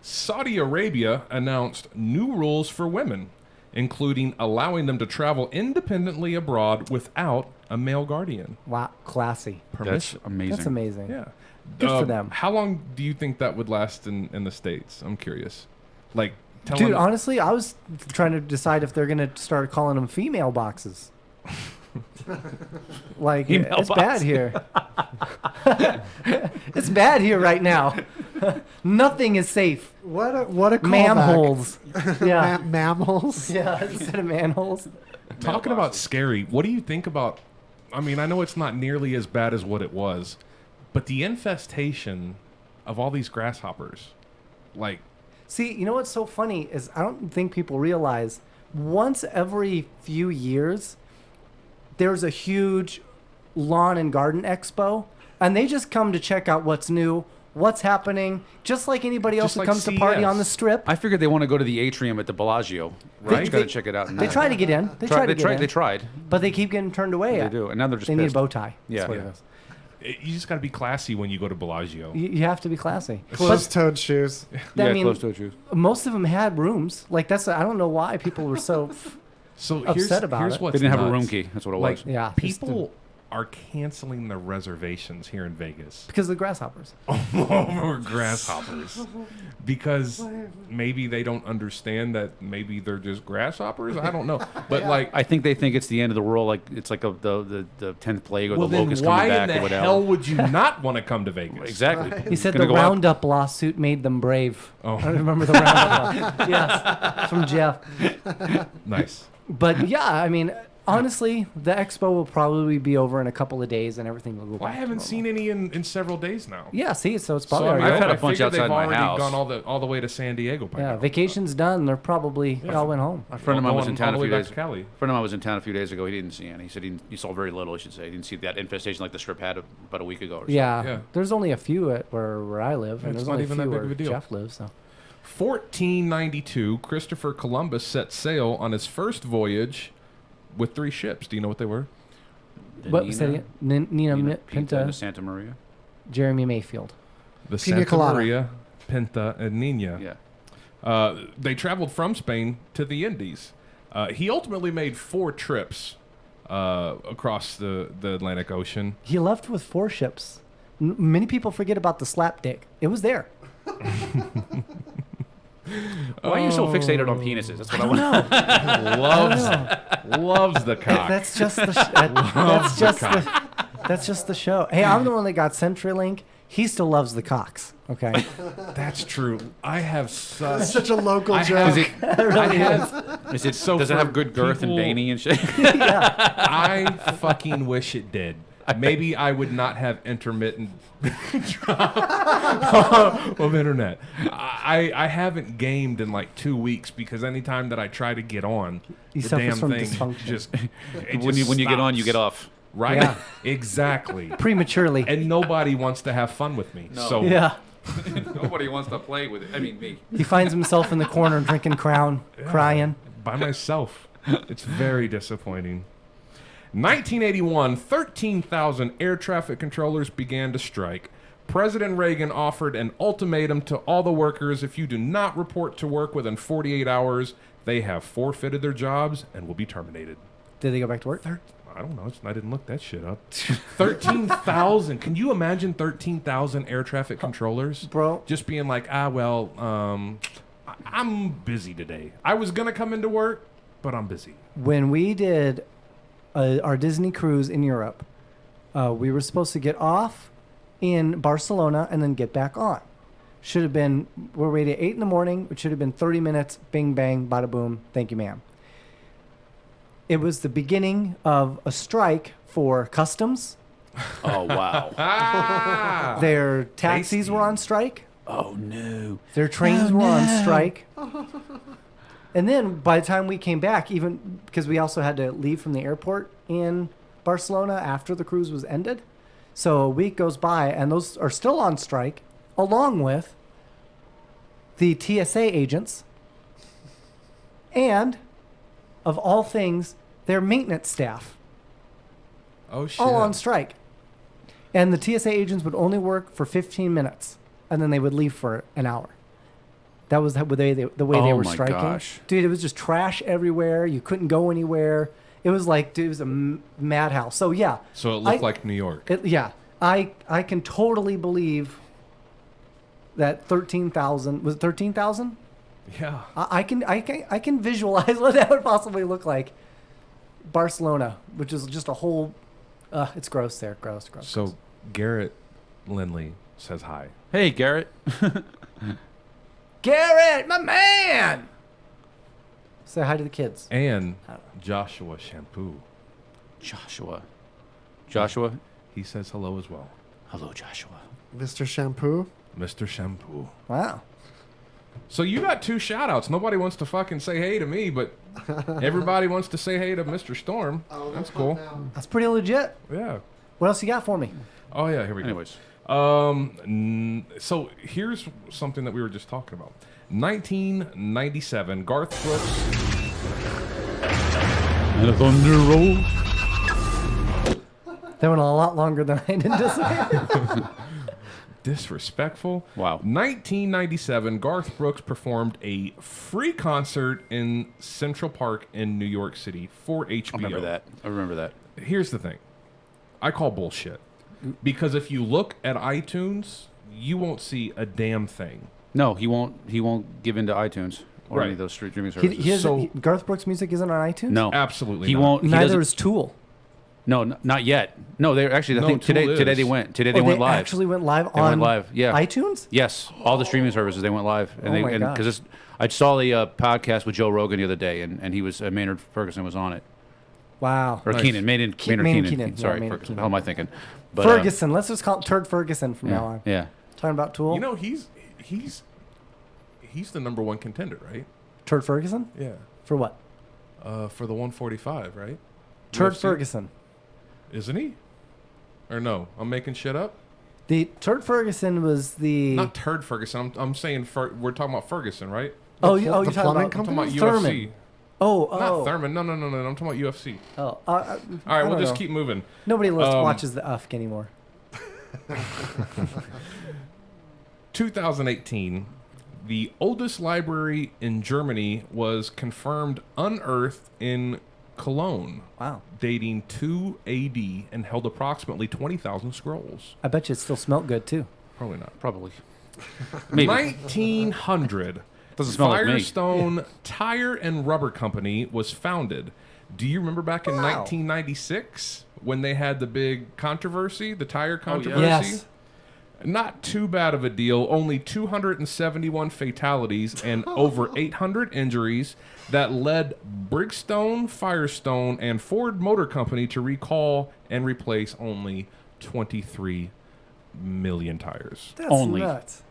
Saudi Arabia announced new rules for women, including allowing them to travel independently abroad without a male guardian. Wow, classy. that's amazing. That's amazing. Yeah. Good for them. How long do you think that would last in the States? I'm curious. Like, Dude, honestly, I was trying to decide if they're gonna start calling them female boxes. Like Female it's bad here. It's bad here right now. Nothing is safe. What a callback. Manholes. Yeah. Mammals. Yeah, instead of manholes. talking about scary, what do you think about? I mean, I know it's not nearly as bad as what it was, but the infestation of all these grasshoppers, like, See, you know what's so funny is I don't think people realize once every few years there's a huge lawn and garden expo, and they just come to check out what's new, what's happening, just like anybody else Just who like comes to party CES. on the strip. I figured they want to go to the atrium at the Bellagio. Right. You got to check it out. They try to get in. They try to get in. They tried. But they keep getting turned away. They do, and now they're just They need a pissed. bow tie. Yeah. That's what Yeah. it is. you just got to be classy when you go to Bellagio. You have to be classy. Closed-toed shoes. I Yeah, mean, close to a truth. most of them had rooms. Like that's I don't know why people were so So upset about here's it. what's They didn't have a nuts. room key. That's what it Like, was. yeah. people are canceling their reservations here in Vegas Because of the grasshoppers. over grasshoppers because maybe they don't understand that maybe they're just grasshoppers. I don't know, but like I think they think it's the end of the world. Like it's like the 10th plague or well, the then locust why coming back in or the whatever. hell would you not want to come to Vegas? Exactly. He said Gonna the go out- Roundup lawsuit made them brave. Oh. I remember the Roundup law. Yes, from Jeff. Nice. But yeah, I mean, honestly, the expo will probably be over in a couple of days and everything will go back Well, I to haven't normal. seen any in several days now. Yeah, see, so it's So probably I mean, already I've had over. a bunch figured outside they've my already house. gone all the way to San Diego. By Yeah, now. vacation's done. They're probably they all went home. A friend of mine was in town all a the way few back days. to Cali. A friend of mine was in town a few days ago. He didn't see any. He said he saw very little. I should say he didn't see that infestation like the Strip had about a week ago. Or something. Yeah, there's only a few at where I live, and It's there's not only even a few that big where of a deal. Jeff lives. So 1492, Christopher Columbus set sail on his first voyage with 3 ships. Do you know what they were? The what was that again? Nina Pinta, and Pinta, the Santa Maria. Jeremy Mayfield. The Pina Santa Colada. Maria, Pinta, and Nina. Yeah. They traveled from Spain to the Indies. He ultimately made 4 trips across the Atlantic Ocean. He left with 4 ships. Many people forget about the slapdick. It was there. Why are you so fixated on penises? That's what I want. Loves the cock. That's just the that's just the show. Hey, I'm the one that got CenturyLink. He still loves the cocks. Okay. That's true. I have such Such a local I joke. have, I have Is it So does it for have good girth and people- veiny and shit? I fucking wish it did. Maybe I would not have intermittent drop of internet. I haven't gamed in like 2 weeks because anytime that I try to get on, He the suffers damn from thing dysfunction. just when you get on, you get off. Right? Yeah. Exactly. Prematurely. And nobody wants to have fun with me. No. So Yeah. Nobody wants to play with it. I mean, me. He finds himself in the corner drinking Crown, crying. by myself. It's very disappointing. 1981, 13,000 air traffic controllers began to strike. President Reagan offered an ultimatum to all the workers: if you do not report to work within 48 hours, they have forfeited their jobs and will be terminated. Did they go back to work? I don't know. I didn't look that shit up. 13,000. Can you imagine 13,000 air traffic controllers? Bro. Just being like, I'm busy today. I was going to come into work, but I'm busy. When we did our Disney cruise in Europe, we were supposed to get off in Barcelona and then get back on. Should have been, we're ready at 8 in the morning. It should have been 30 minutes, bing, bang, bada, boom. Thank you, ma'am. It was the beginning of a strike for customs. Oh, wow. Their taxis Tasty. were on strike. Oh, no. Their trains were on strike. And then by the time we came back, even because we also had to leave from the airport in Barcelona after the cruise was ended. So a week goes by and those are still on strike, along with the TSA agents and, of all things, their maintenance staff. Oh, shit. All on strike. And the TSA agents would only work for 15 minutes, and then they would leave for an hour. That was the way they Oh were my striking. gosh. Dude, it was just trash everywhere. You couldn't go anywhere. It was like, dude, it was a madhouse. So, yeah. So it looked like New York. Yeah. I can totally believe that 13,000, was it 13,000? Yeah. I can visualize what that would possibly look like. Barcelona, which is just a whole, it's gross there. Gross. So Garrett Lindley says hi. Hey, Garrett. Garrett, my man! Say hi to the kids. And Joshua Shampoo. Joshua. He says hello as well. Hello, Joshua. Mr. Shampoo. Mr. Shampoo. Wow. So you got 2 shout-outs. Nobody wants to fucking say hey to me, but everybody wants to say hey to Mr. Storm. That's cool. That's pretty legit. Yeah. What else you got for me? Oh, yeah, here we go. Anyways. So here's something that we were just talking about. 1997, Garth Brooks. And a thunder roll. That went a lot longer than I anticipated. Disrespectful. Wow. 1997, Garth Brooks performed a free concert in Central Park in New York City for HBO. I remember that. Here's the thing. I call bullshit. Because if you look at iTunes, you won't see a damn thing. No, he won't give into iTunes or any of those streaming services. Garth Brooks' music isn't on iTunes? No, absolutely he not. won't. Neither is Tool. No, not yet. No, they're actually. I think Tool today is. they went. Today they went live. Actually went live They on went live. Yeah. iTunes? Yes, all the streaming services they went live. And Oh my gosh. because I saw the podcast with Joe Rogan the other day, and he was Maynard Ferguson was on it. Wow. Or Nice. Keenan, Maynard Keenan. Sorry, Maynard Ferguson. Keenan. How am I thinking? But, Ferguson. Let's just call it Turd Ferguson from now on. Yeah. Talking about Tool. You know, he's the number one contender, right? Turd Ferguson? Yeah. For what? For the 145, right? Turd UFC? Ferguson. Isn't he? Or no? I'm making shit up. The Turd Ferguson was the. Not Turd Ferguson. I'm saying we're talking about Ferguson, right? You're talking plumbing about I'm talking about Thurman. UFC. Oh. Not Thurman. No. I'm talking about UFC. Oh. All right, we'll just keep moving. Nobody watches the UFK anymore. 2018, the oldest library in Germany was confirmed unearthed in Cologne. Wow. Dating 2 AD and held approximately 20,000 scrolls. I bet you it still smelled good too. Probably not. Probably. Maybe. 1900. Doesn't smell like me. Firestone Tire and Rubber Company was founded. Do you remember back in Wow. 1996 when they had the big controversy, the tire controversy? Yes. Not too bad of a deal. Only 271 fatalities and over 800 injuries that led Bridgestone, Firestone, and Ford Motor Company to recall and replace only 23 million tires. That's Only. nuts.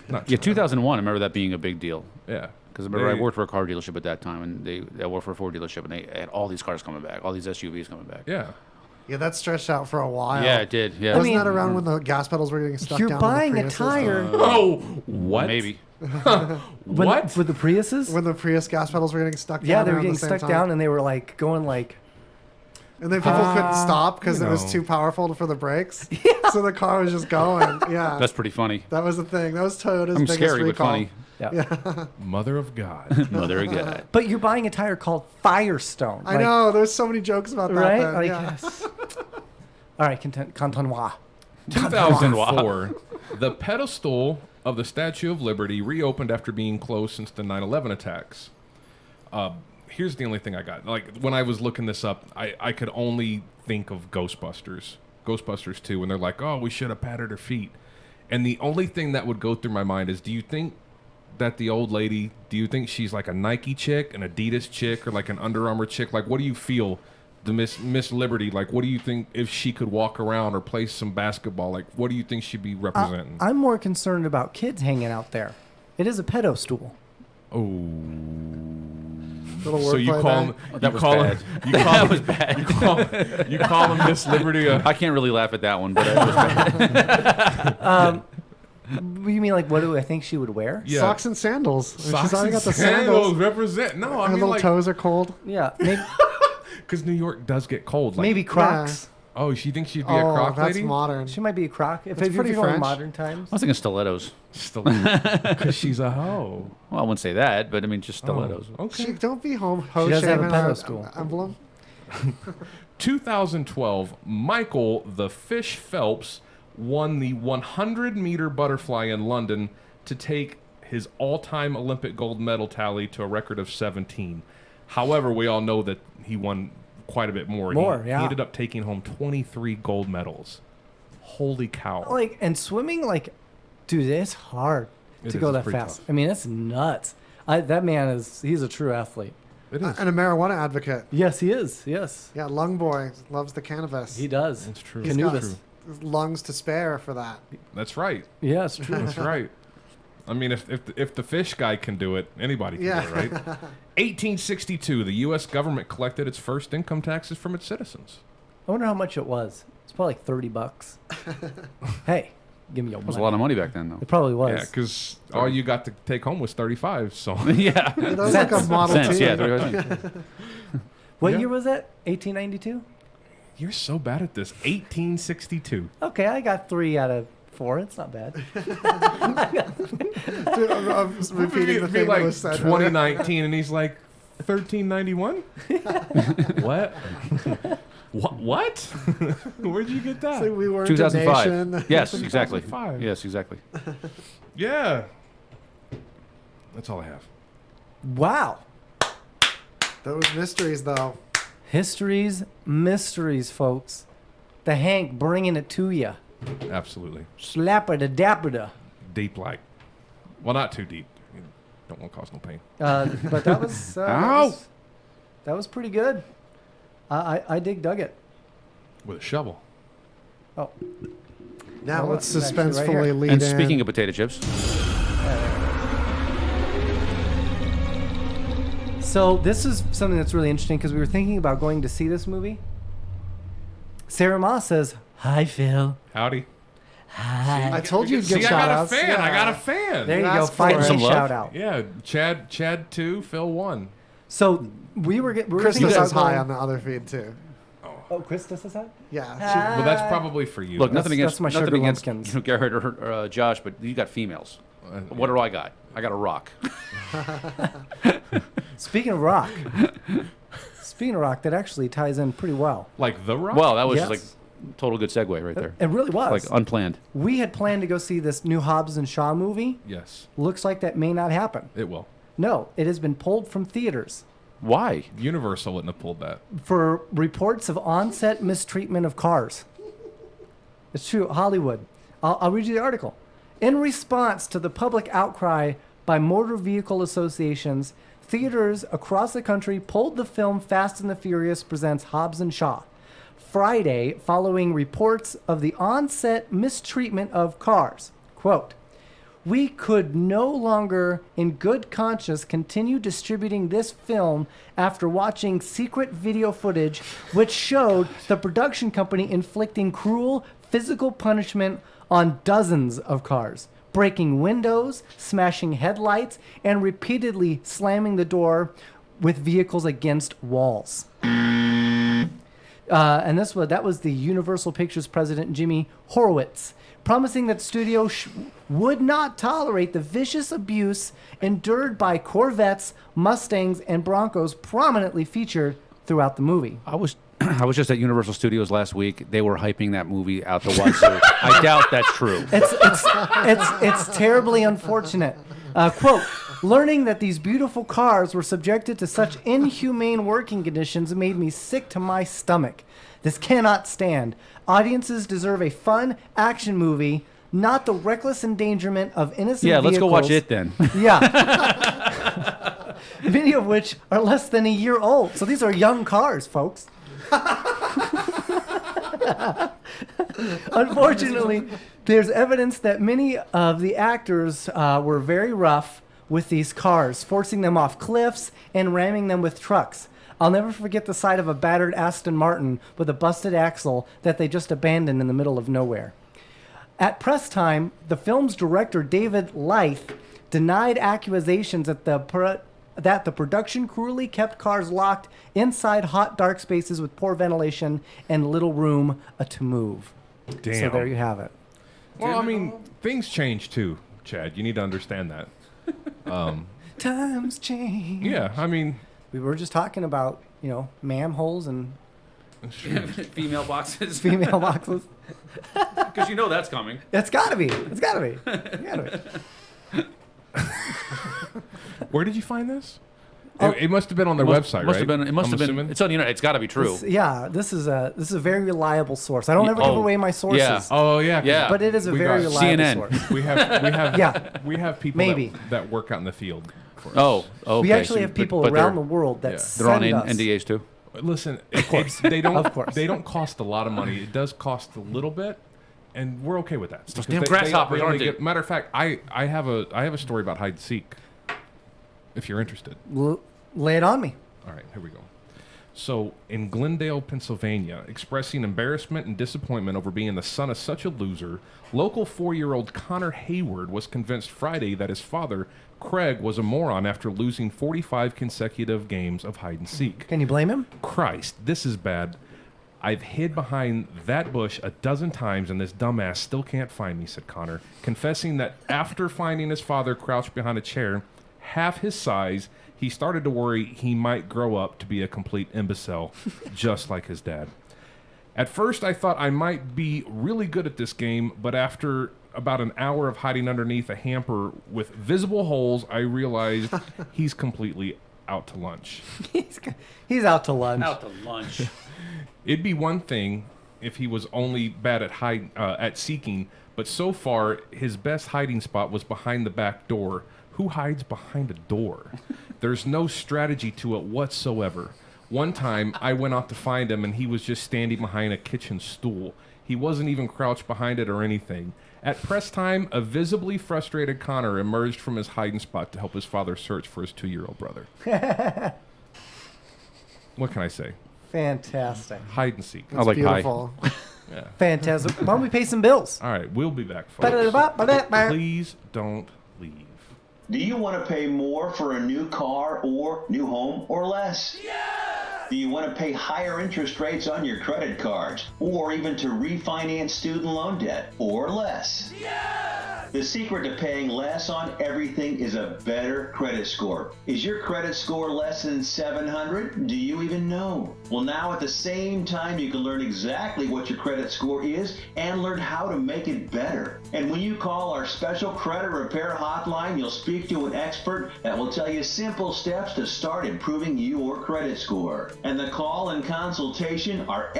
Not Yeah, 2001. I remember that being a big deal. Yeah. Because I worked for a car dealership at that time, and I worked for a Ford dealership, and they had all these cars coming back, all these SUVs coming back. Yeah. Yeah, that stretched out for a while. Yeah, it did. Yeah. Wasn't that around when the gas pedals were getting stuck You're down? buying in a the Priuses? tire Oh, what? Maybe. What? with the Priuses? When the Prius gas pedals were getting stuck down. Yeah, they were around getting the same stuck time. down, and they were like going like. And then people couldn't stop because you it was know. too powerful for the brakes. So the car was just going. Yeah. That's pretty funny. That was the thing. That was Toyota's I'm biggest scary, recall. but funny. Yeah. Mother of God. Mother of God. But you're buying a tire called Firestone. I know. There's so many jokes about that. Right? Then. Like, yeah. yes. All right, Cantonois. 2004, the pedestal of the Statue of Liberty reopened after being closed since the 9/11 attacks. Here's the only thing I got. Like, when I was looking this up, I could only think of Ghostbusters. Ghostbusters 2, when they're like, oh, we should have patted her feet. And the only thing that would go through my mind is, do you think that the old lady, do you think she's like a Nike chick, an Adidas chick, or like an Under Armour chick? Like, what do you feel, the Miss Liberty, like, what do you think if she could walk around or play some basketball? Like, what do you think she'd be representing? I'm more concerned about kids hanging out there. It is a pedo stool. Oh. Little So you wordplay call there. him? That was bad. That was bad. You call him Miss Liberty? I can't really laugh at that one, but it was bad. You mean like what do I think she would wear? Yeah. Socks and sandals. Socks She's already and got the sandals sandals. represent. No, I Her mean little like toes are cold. Yeah, maybe, because New York does get cold. Like, maybe Crocs. Oh, she thinks she'd be a Croc that's lady? modern. She might be a Croc. If That's you're pretty going French. modern times. I was thinking stilettos. Because she's a hoe. Well, I wouldn't say that, but I mean just stilettos. Oh, okay. Don't be ho She does have a shaming pedo our stool. emblem. 2012, Michael the Fish Phelps won the 100-meter butterfly in London to take his all-time Olympic gold medal tally to a record of 17. However, we all know that he won quite a bit more. He ended up taking home 23 gold medals. Holy cow. Like, and swimming, like, dude, it's hard to go that pretty fast. tough. I mean, it's nuts. That man he's a true athlete. It is. And a marijuana advocate. Yes, he is. Yes. Yeah, lung boy loves the cannabis. He does. It's true. He's got Cannabis. lungs to spare for that. That's right. Yeah, it's true. That's right. I mean, if the fish guy can do it, anybody can Yeah. do it, right? 1862, the U.S. government collected its first income taxes from its citizens. I wonder how much it was. It's probably like $30. Hey, give me your That was a money. lot of money back then, though. It probably was. Yeah, because all you got to take home was 35. So Yeah. That was like a Model Cents, T. yeah. 35 cents. What Yeah. year was that? 1892? you're so bad at this. 1862. Okay, I got 3 out of 4. It's not bad. I'm just repeating the It'd be thing like that was said. 2019, and he's like 1391. What? What? Where'd you get that? So we weren't 2005. a nation. Yes, exactly. 2005. Yes, exactly. Yeah. That's all I have. Wow. Those mysteries, though. History's mysteries, folks. The Hank bringing it to you. Absolutely. Slapper da dapper da. Deep like. Well, not too deep. You don't want to cause no pain. But that was, Ow! that was pretty good. I dug it. With a shovel. Oh. Now Well, let's it's actually right suspensefully here. lead And in. speaking of potato chips, So this is something that's really interesting because we were thinking about going to see this movie. Sarah Moss says, "Hi, Phil. Howdy. Hi." I told you to give See, I shout got a outs. fan. Yeah. I got a fan. There you go. asked for Finally, it. Some love. shout out. Yeah, Chad 2, Phil 1. So we were thinking Krista about says hi going- on the other feed, too. Oh, Krista says that? Yeah. Well, that's probably for you. look, though. nothing that's against my nothing sugar against lumpkins. Garrett or Josh, but you got females. What do I got? I got a rock. Speaking of rock, that actually ties in pretty well. Like The Rock? Well, that was Yes. like total good segue right there. It really was. Like unplanned. We had planned to go see this new Hobbs and Shaw movie. Yes, Looks like that may not happen. it will. No, it has been pulled from theaters Why? Universal wouldn't have pulled that. for reports of on-set mistreatment of cars. It's true, Hollywood. I'll read you the article. In response to the public outcry by motor vehicle associations, theaters across the country pulled the film Fast and the Furious Presents Hobbs and Shaw Friday following reports of the on-set mistreatment of cars. Quote, "We could no longer, in good conscience, continue distributing this film after watching secret video footage which showed the production company inflicting cruel physical punishment on dozens of cars, breaking windows, smashing headlights, and repeatedly slamming the door with vehicles against walls." And that was the Universal Pictures president, Jimmy Horowitz, promising that the studio would not tolerate the vicious abuse endured by Corvettes, Mustangs, and Broncos prominently featured throughout the movie. I was just at Universal Studios last week. They were hyping that movie out the wazoo. I doubt that's true. It's terribly unfortunate. Quote, "Learning that these beautiful cars were subjected to such inhumane working conditions made me sick to my stomach. This cannot stand. Audiences deserve a fun action movie, not the reckless endangerment of innocent Yeah, let's go watch vehicles." it then. Yeah. Many of which are less than a year old. So these are young cars, folks. Unfortunately, there's evidence that many of the actors were very rough with these cars, forcing them off cliffs and ramming them with trucks. I'll never forget the sight of a battered Aston Martin with a busted axle that they just abandoned in the middle of nowhere. At press time, the film's director, David Leith, denied accusations that the production cruelly kept cars locked inside hot, dark spaces with poor ventilation and little room to move. Damn. So there you have it. Well, I mean, things change too, Chad. You need to understand that. Times change. Yeah, I mean, We were just talking about, ma'am holes and Female boxes. female boxes. Because you know that's coming. It's gotta be. It's gotta be. It's gotta be. where did you find this? Oh. It must have been on their website, Must right? have been. It must I'm have been. assuming? It's on the internet. It's got to be true. This is a very reliable source. I don't ever give Oh, away my sources. yeah. Oh yeah, 'cause Yeah. But it is a We very got reliable CNN. source. we have Yeah. we have people Maybe. that work out in the field. For us. Oh, okay. We actually so- have people but around the they're- world that yeah. They're on send us. NDAs too. Listen, of course they don't. Of course. They don't cost a lot of money. It does cost a little bit, and we're okay with that. those Because damn grasshoppers, only aren't they? Matter of fact, I have a story about hide and seek. If you're interested. Lay it on me. All right, here we go. So, in Glendale, Pennsylvania, expressing embarrassment and disappointment over being the son of such a loser, local 4-year-old Connor Hayward was convinced Friday that his father, Craig, was a moron after losing 45 consecutive games of hide and seek. Can you blame him? Christ, this is bad. I've hid behind that bush a dozen times and this dumbass still can't find me, said Connor, confessing that after finding his father crouched behind a chair, half his size, he started to worry he might grow up to be a complete imbecile, just like his dad. At first, I thought I might be really good at this game, but after about an hour of hiding underneath a hamper with visible holes, I realized he's completely out to lunch. He's out to lunch. Out to lunch. It'd be one thing if he was only bad at seeking, but so far, his best hiding spot was behind the back door. Who hides behind a door? There's no strategy to it whatsoever. One time, I went out to find him, and he was just standing behind a kitchen stool. He wasn't even crouched behind it or anything. At press time, a visibly frustrated Connor emerged from his hiding spot to help his father search for his 2-year-old brother. What can I say? Fantastic. Hide and seek. That's beautiful. Yeah. Fantastic. Why don't we pay some bills? All right, we'll be back, folks. Please don't leave. Do you want to pay more for a new car or new home or less? Yeah! Do you want to pay higher interest rates on your credit cards or even to refinance student loan debt or less? Yeah! The secret to paying less on everything is a better credit score. Is your credit score less than 700? Do you even know? Well, now at the same time, you can learn exactly what your credit score is and learn how to make it better. And when you call our special credit repair hotline, you'll speak to an expert that will tell you simple steps to start improving your credit score. And the call and consultation are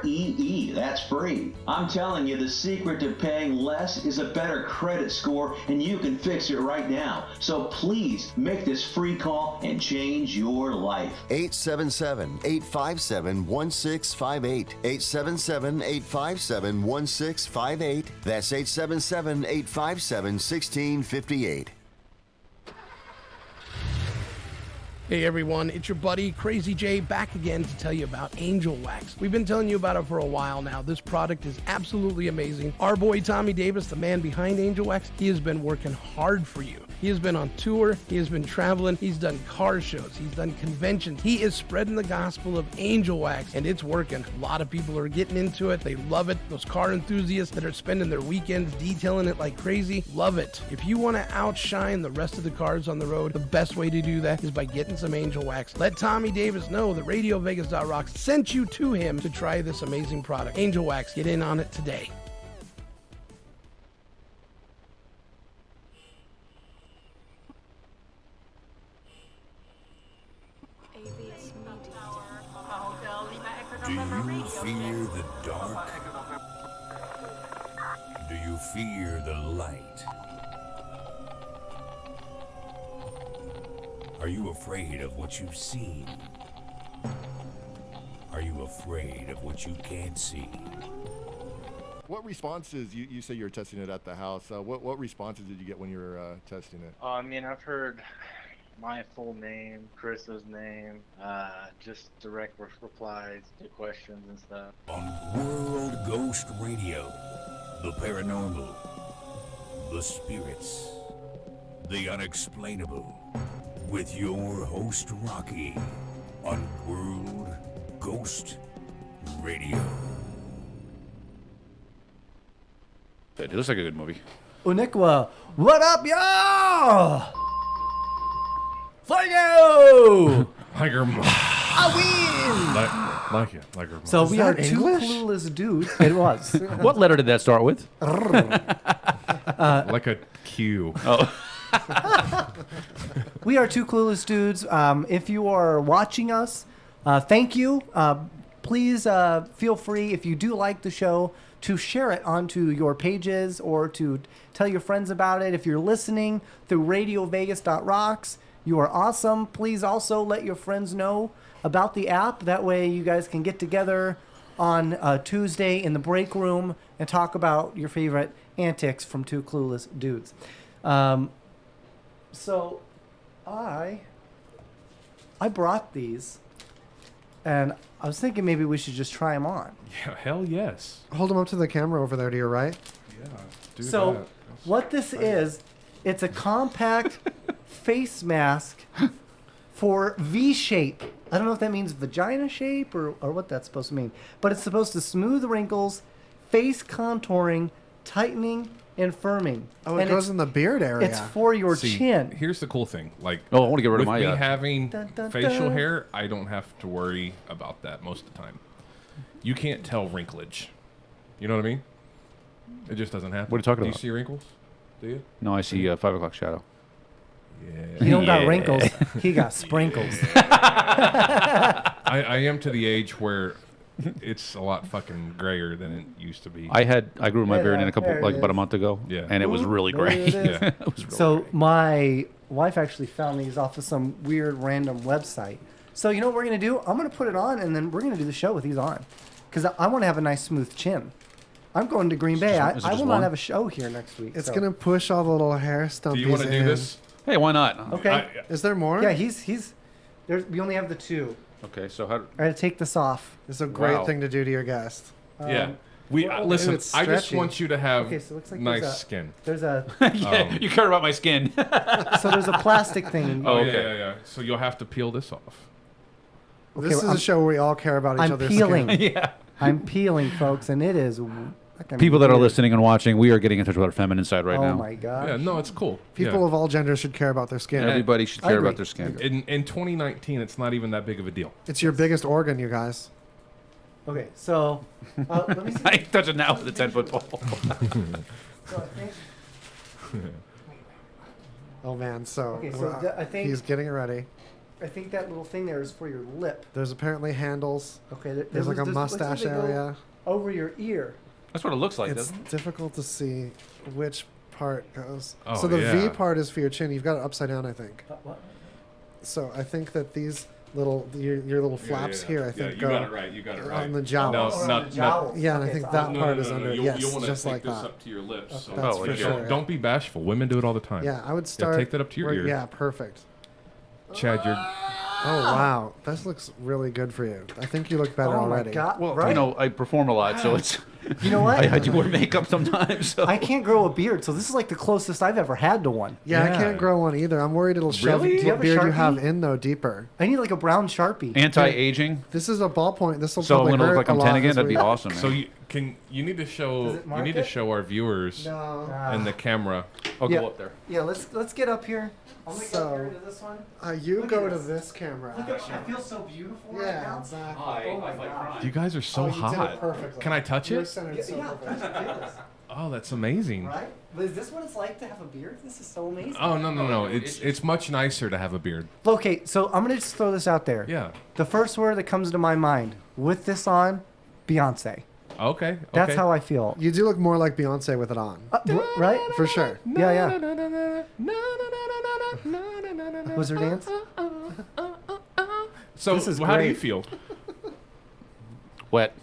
free. That's free. I'm telling you, the secret to paying less is a better credit score, and you can fix it right now. So please make this free call and change your life. 877-857-1658. 877-857-1658. That's 877-857-1658. Hey everyone, it's your buddy Crazy J back again to tell you about Angel Wax. We've been telling you about it for a while now. This product is absolutely amazing. Our boy Tommy Davis, the man behind Angel Wax, he has been working hard for you. He has been on tour, he has been traveling, he's done car shows, he's done conventions. He is spreading the gospel of Angel Wax, and it's working. A lot of people are getting into it, they love it. Those car enthusiasts that are spending their weekends detailing it like crazy, love it. If you want to outshine the rest of the cars on the road, the best way to do that is by getting some Angel Wax. Let Tommy Davis know that RadioVegas.rocks sent you to him to try this amazing product. Angel Wax, get in on it today. Do you fear the dark? Do you fear the light? Are you afraid of what you've seen? Are you afraid of what you can't see? What responses, you say you're testing it at the house, what responses did you get when you were testing it? I mean, I've heard my full name, Chris's name, just direct replies to questions and stuff. On World Ghost Radio, the paranormal, the spirits, the unexplainable, with your host Rocky on World Ghost Radio. It looks like a good movie. Uniqua, what up, y'all? Flago! Like her mom. I win! Like it. Like her mom. So Is we that are two English? clueless dudes. It was. What letter did that start with? Like a Q. Oh. We are two clueless dudes. If you are watching us, thank you. Please feel free, if you do like the show, to share it onto your pages or to tell your friends about it. If you're listening through RadioVegas.rocks, you are awesome. Please also let your friends know about the app. That way you guys can get together on Tuesday in the break room and talk about your favorite antics from two clueless dudes. So I brought these, and I was thinking maybe we should just try them on. Yeah, hell yes. Hold them up to the camera over there to your right. Yeah, do So that. what this is, it's a compact face mask for V shape. I don't know if that means vagina shape or what that's supposed to mean, but it's supposed to smooth wrinkles, face contouring, tightening, and firming. Oh, it And goes it's- in the beard area. It's for your See, chin. Here's the cool thing. Like, Oh, I want to get rid of with my. me having Dun, dun, facial dun. hair, I don't have to worry about that most of the time. you can't tell wrinklage. You know what I mean? It just doesn't happen. What are you talking Do about? you see wrinkles? Do you? No, I see 5 o'clock shadow. Yeah. He don't got wrinkles. He got sprinkles. I am to the age where it's a lot fucking grayer than it used to be. I grew my beard in There it about a is. month ago. Yeah. And it was really There gray. it is. Yeah. It was really So gray. my wife actually found these off of some weird random website. So you know what we're gonna do? I'm gonna put it on, and then we're gonna do the show with these on, because I want to have a nice smooth chin. I'm going to Green Bay. I will not have a show here next week. It's so. gonna push all the little hair stumpies. Do you want to do in. this? Hey, why not? Okay. Is there more? Yeah, he's. We only have the two. Okay, so how? I had to take this off. It's a great Wow. thing to do to your guest. Yeah. well, Listen. it's I just stretchy. want you to have Okay, so it looks like nice there's a- skin. There's a. Yeah, you care about my skin. So there's a plastic thing. Oh, Oh, okay. yeah. So you'll have to peel this off. This is I'm- a show where we all care about each I'm other's peeling. skin. Yeah. I'm peeling, folks, and it is. People that are listening and watching, we are getting in touch with our feminine side right oh now. my gosh. Yeah, no, it's cool. People Yeah. of all genders should care about their skin. Everybody should I care agree. about their skin. In 2019, it's not even that big of a deal. It's your biggest organ, you guys. Okay, so let me see. I ain't touching now with a 10-foot pole. So I think. Oh man, so, Okay, so I think- he's getting it ready. I think that little thing there is for your lip. There's apparently handles. Okay, There's like a looks like mustache they go area. over your ear. That's what it looks like, It's doesn't it? difficult to see which part goes. Oh, So the V yeah. part is for your chin. You've got it upside down, I think. What? So I think that these little your little flaps here, I think, you go got it right. You got it right. on the jowl. No, Oh, not, the jowls. Yeah, and I Okay, think so that I'll- part is under. You'll, Yes, you'll want to just take like this that. up to your lips. So That's Oh, for yeah. sure. Don't be bashful. Women do it all the time. Yeah, I would start. take that up to your ear. Yeah, perfect. Chad, you're. Oh wow, this looks really good for you. I think you look better Oh already. my god! Well, right? you know, I perform a lot, so it's. You know what? I do wear makeup sometimes. So. I can't grow a beard, so this is like the closest I've ever had to one. Yeah, Yeah. I can't grow one either. I'm worried it'll shove Really? the Do you have a beard you Sharpie? have in though deeper. I need like a brown Sharpie. Anti-aging. This is a ballpoint. This will So I'm probably gonna hurt look like a I'm lot 10 again. this That'd be week. awesome. So Man. you need to show Does it mark to it? show our viewers No. and the camera. I'll Yeah. go up there. Yeah, let's get up here. I'm gonna So- get up here to this one. You Look go at to this. this camera. Look at, I feel so beautiful right Yeah, now. exactly. Oh my god. You guys are so Oh, you did it hot. perfectly. Can I touch You're it? centered Yeah, so yeah, perfect. Oh, that's amazing. Right? But is this what it's like to have a beard? This is so amazing. Oh no! It's much nicer to have a beard. Okay, so I'm gonna just throw this out there. Yeah. The first word that comes to my mind with this on, Beyonce. Okay. That's how I feel. You do look more like Beyonce with it on. Right? For sure. Yeah, yeah. Was her dance? So This is how do you great. feel? Wet.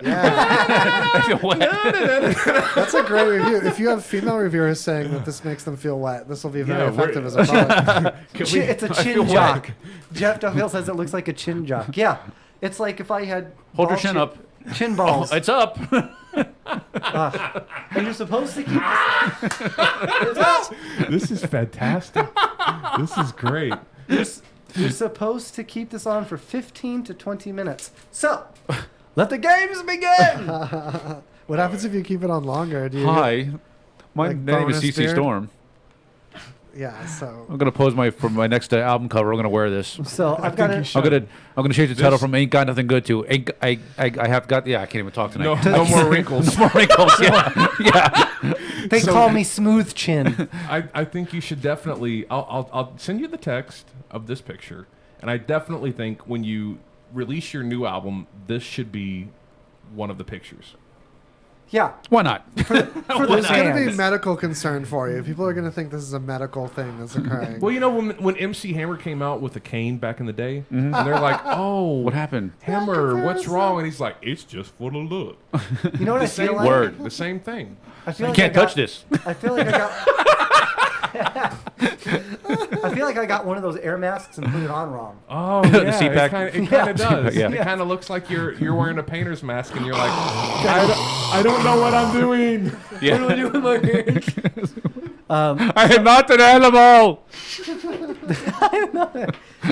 Yeah. I feel wet. That's a great review. If you have female reviewers saying that this makes them feel wet, this will be very Yeah, effective as a product. It's a I chin feel jock. wet. Jeff Duffield says it looks like a chin jock. Yeah. It's like if I had Hold your ball chin up. Chin balls. Oh, it's up. And you're supposed to keep This is fantastic. This is great. You're supposed to keep this on for 15 to 20 minutes. So, let the games begin. What happens if you keep it on longer? Do you Hi. My like name is bonus CC beard? Storm. Yeah, so I'm gonna pose for my next album cover. I'm gonna wear this. So I've got it. I'm gonna change the title from "Ain't Got Nothing Good" to "Ain't I Have Got." Yeah, I can't even talk tonight. No more wrinkles. No more wrinkles. Yeah, yeah. They call me Smooth Chin. I think you should definitely. I'll send you the text of this picture, and I definitely think when you release your new album, this should be one of the pictures. Yeah. Why not? For there's the going to be fans. medical concern for you. People are going to think this is a medical thing that's occurring. Well, you know when MC Hammer came out with a cane back in the day, and they're like, "Oh, What happened? Hammer, what's wrong?" And he's like, "It's just for the look." You know what I same feel like? Word. The same thing. I feel You like can't I got- touch this. I feel like I got. I feel like I got one of those air masks and put it on wrong. Oh, yeah, CPAC? it kind of does. Yeah. It kind of looks like you're wearing a painter's mask, and you're like, I don't know what I'm doing. Yeah. What do I do with my hair? I am not an animal.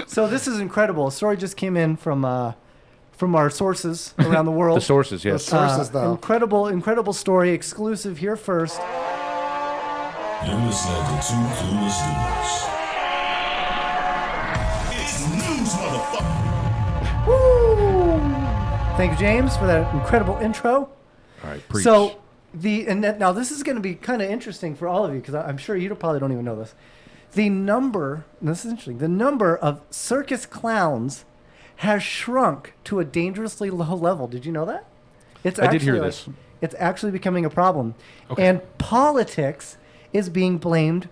So this is incredible. A story just came in from our sources around the world. The sources, yes. Sources, though. Incredible story, exclusive here first. You're listening to Two Clueless Dudes. It's news, motherfucker. Thank you, James, for that incredible intro. All right, preach. So now this is going to be kind of interesting for all of you because I'm sure you probably don't even know this. This is interesting. The number of circus clowns has shrunk to a dangerously low level. Did you know that? I did hear this. It's actually becoming a problem. Okay. And politics is being blamed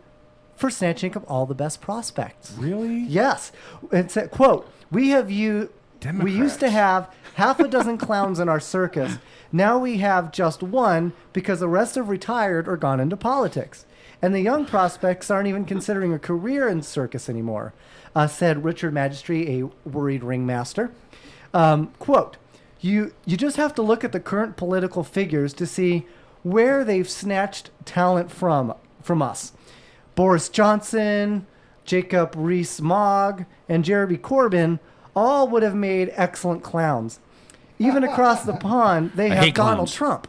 for snatching up all the best prospects. Really? Yes. It's a quote. We used to have half a dozen clowns in our circus. Now we have just one because the rest have retired or gone into politics. And the young prospects aren't even considering a career in circus anymore, said Richard Magistri, a worried ringmaster. Quote, you just have to look at the current political figures to see where they've snatched talent from us. Boris Johnson, Jacob Rees-Mogg, and Jeremy Corbyn all would have made excellent clowns. Even across the pond, they have Donald Trump.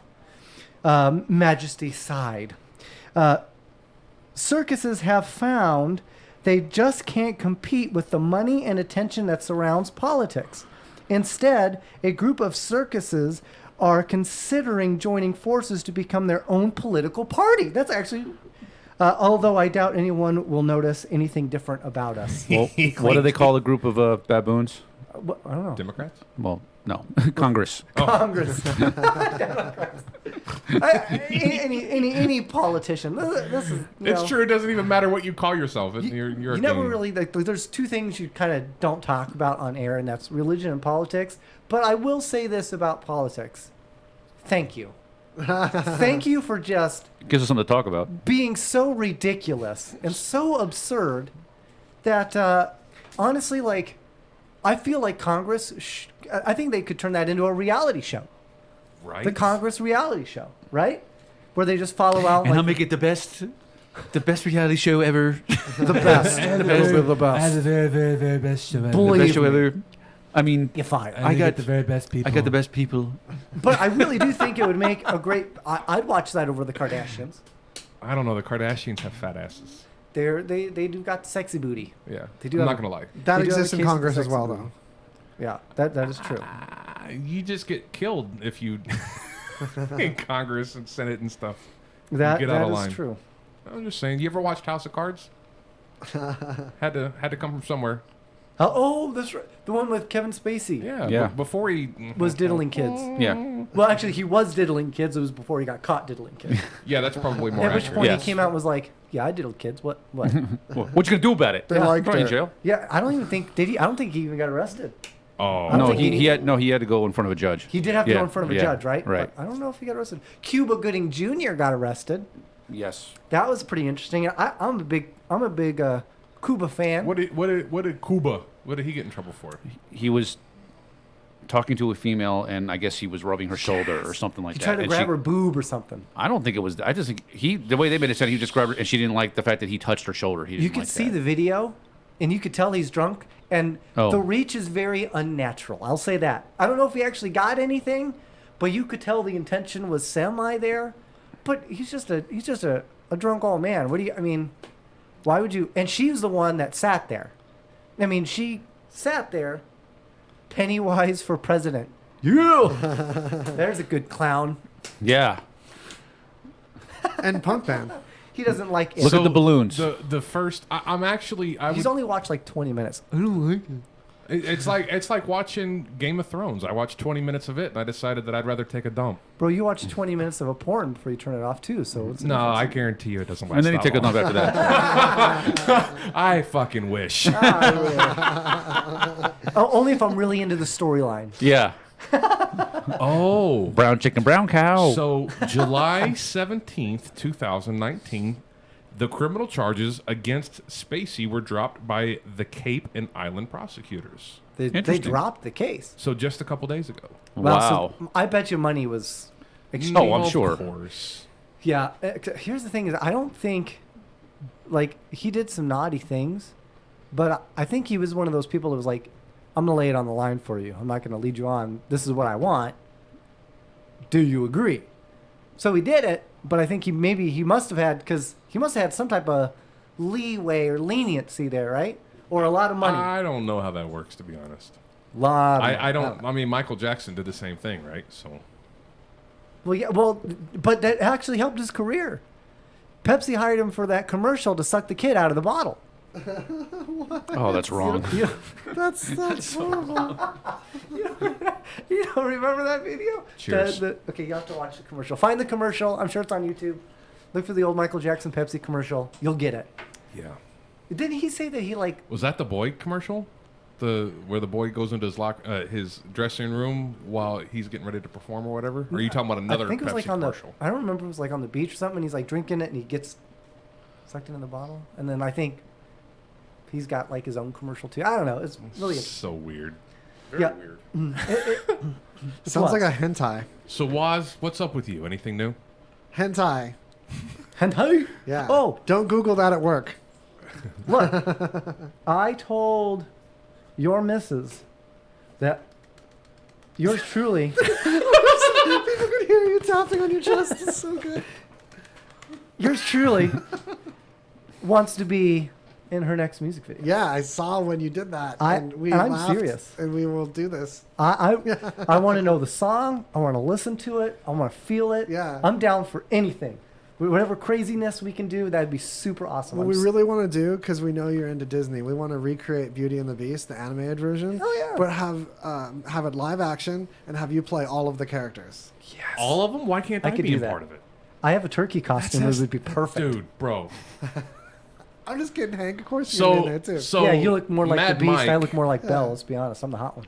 Majesty sighed. Circuses have found they just can't compete with the money and attention that surrounds politics. Instead, a group of circuses are considering joining forces to become their own political party. That's actually... although I doubt anyone will notice anything different about us. Well, what do they call a group of baboons? I don't know. Democrats? Well, no. Congress. Congress. Any politician. This is, It's true. It doesn't even matter what you call yourself. You're you a never game. really there's two things you kind of don't talk about on air, and that's religion and politics. But I will say this about politics. Thank you. Thank you for just Gives us something to talk about. being so ridiculous and so absurd that honestly, like, I feel like Congress, I think they could turn that into a reality show. Right. The Congress reality show, right? Where they just follow out. And I'll make it the best reality show ever. The best. The best. The very, very, very best show ever. The best show ever. I mean, you're fired. I got the very best people. I got the best people. But I really do think it would make a great. I'd watch that over the Kardashians. I don't know. The Kardashians have fat asses. They do got sexy booty. Yeah. They do. I'm have not gonna lie. That they do have exists a in case of Congress as sexy well, booty. though. Yeah, that is true. You just get killed if you in Congress and Senate and stuff. That you get out of is line. true. I'm just saying. You ever watched House of Cards? had to come from somewhere. Oh, that's right. The one with Kevin Spacey. Yeah. Before he was diddling kids. Yeah. Well, actually, he was diddling kids. It was before he got caught diddling kids. Yeah, that's probably more At which accurate. point he came out and was like, "Yeah, I diddled kids. What? What you gonna do about it? They liked Probably in it. jail. Yeah, I don't even think did he. I don't think he even got arrested. Oh. I don't No, think he had to go in front of a judge. He did have to Yeah, go in front of a yeah, judge, right? Right. But I don't know if he got arrested. Cuba Gooding Jr. got arrested. Yes. That was pretty interesting. I'm a big Cuba fan. What did Cuba? What did he get in trouble for? He was talking to a female, and I guess he was rubbing her shoulder or something like He that. tried to and grab she- her boob or something. I don't think it was. I just think the way they made it sound, he just grabbed her, and she didn't like the fact that he touched her shoulder. He didn't You could like see that. the video, and you could tell he's drunk, and Oh. the reach is very unnatural. I'll say that. I don't know if he actually got anything, but you could tell the intention was semi there. But he's just a drunk old man. Why would you? And she was the one that sat there. I mean, she sat there, Pennywise for president. Yeah, there's a good clown. Yeah. And punk band. He doesn't like it. Look at the balloons. The first. I'm actually. He's only watched like 20 minutes. I don't like it. It's like watching Game of Thrones. I watched 20 minutes of it, and I decided that I'd rather take a dump. Bro, you watch 20 minutes of a porn before you turn it off too. So what's the No, difference? I guarantee you it doesn't last. And then you that take a long. dump after that. I fucking wish. Only if I'm really into the storyline. Yeah. Oh. Brown chicken, brown cow. So July 17th, 2019, the criminal charges against Spacey were dropped by the Cape and Island prosecutors. They dropped the case. So just a couple days ago. Wow. So I bet you money was. Oh, I'm sure. Of course. Yeah. Here's the thing: is I don't think, like, he did some naughty things, but I think he was one of those people that was like, "I'm gonna lay it on the line for you. I'm not gonna lead you on. This is what I want. Do you agree?" So he did it, but I think he must have had some type of leeway or leniency there, right? Or a lot of money. I don't know how that works, to be honest. Lot. I don't. I mean, Michael Jackson did the same thing, right? So. Well, yeah. Well, but that actually helped his career. Pepsi hired him for that commercial to suck the kid out of the bottle. Oh, that's wrong. That's horrible. You don't remember that video? Cheers. Okay, you have to watch the commercial. Find the commercial. I'm sure it's on YouTube. Look for the old Michael Jackson Pepsi commercial. You'll get it. Yeah. Didn't he say that he like? Was that the boy commercial? Where the boy goes into his dressing room while he's getting ready to perform or whatever? Or are you talking about another I think it was Pepsi like on commercial? I don't remember. It was like on the beach or something. And he's like drinking it, and he gets sucked into the bottle. And then I think he's got like his own commercial too. I don't know. It's really so weird. Very weird. Sounds like a hentai. So Waz, what's up with you? Anything new? Hentai. Hentai? Yeah. Oh. Don't Google that at work. Look, I told your missus that yours truly. People can hear you tapping on your chest. It's so good. Yours truly wants to be in her next music video. Yeah, I saw when you did that. I'm laughed, serious. And we will do this. I want to know the song. I want to listen to it. I want to feel it. Yeah. I'm down for anything. Whatever craziness we can do, that'd be super awesome. What we really want to do, because we know you're into Disney, we want to recreate Beauty and the Beast, the animated version. Oh, yeah. But have it live action and have you play all of the characters. Yes. All of them? Why can't I could be do a that. part of it? I have a turkey costume. It would be perfect. Dude, bro. I'm just kidding, Hank. Of course you're in there too. So yeah, you look more like Mad the Beast. I Mike- look more like Belle. Let's be honest. I'm the hot one.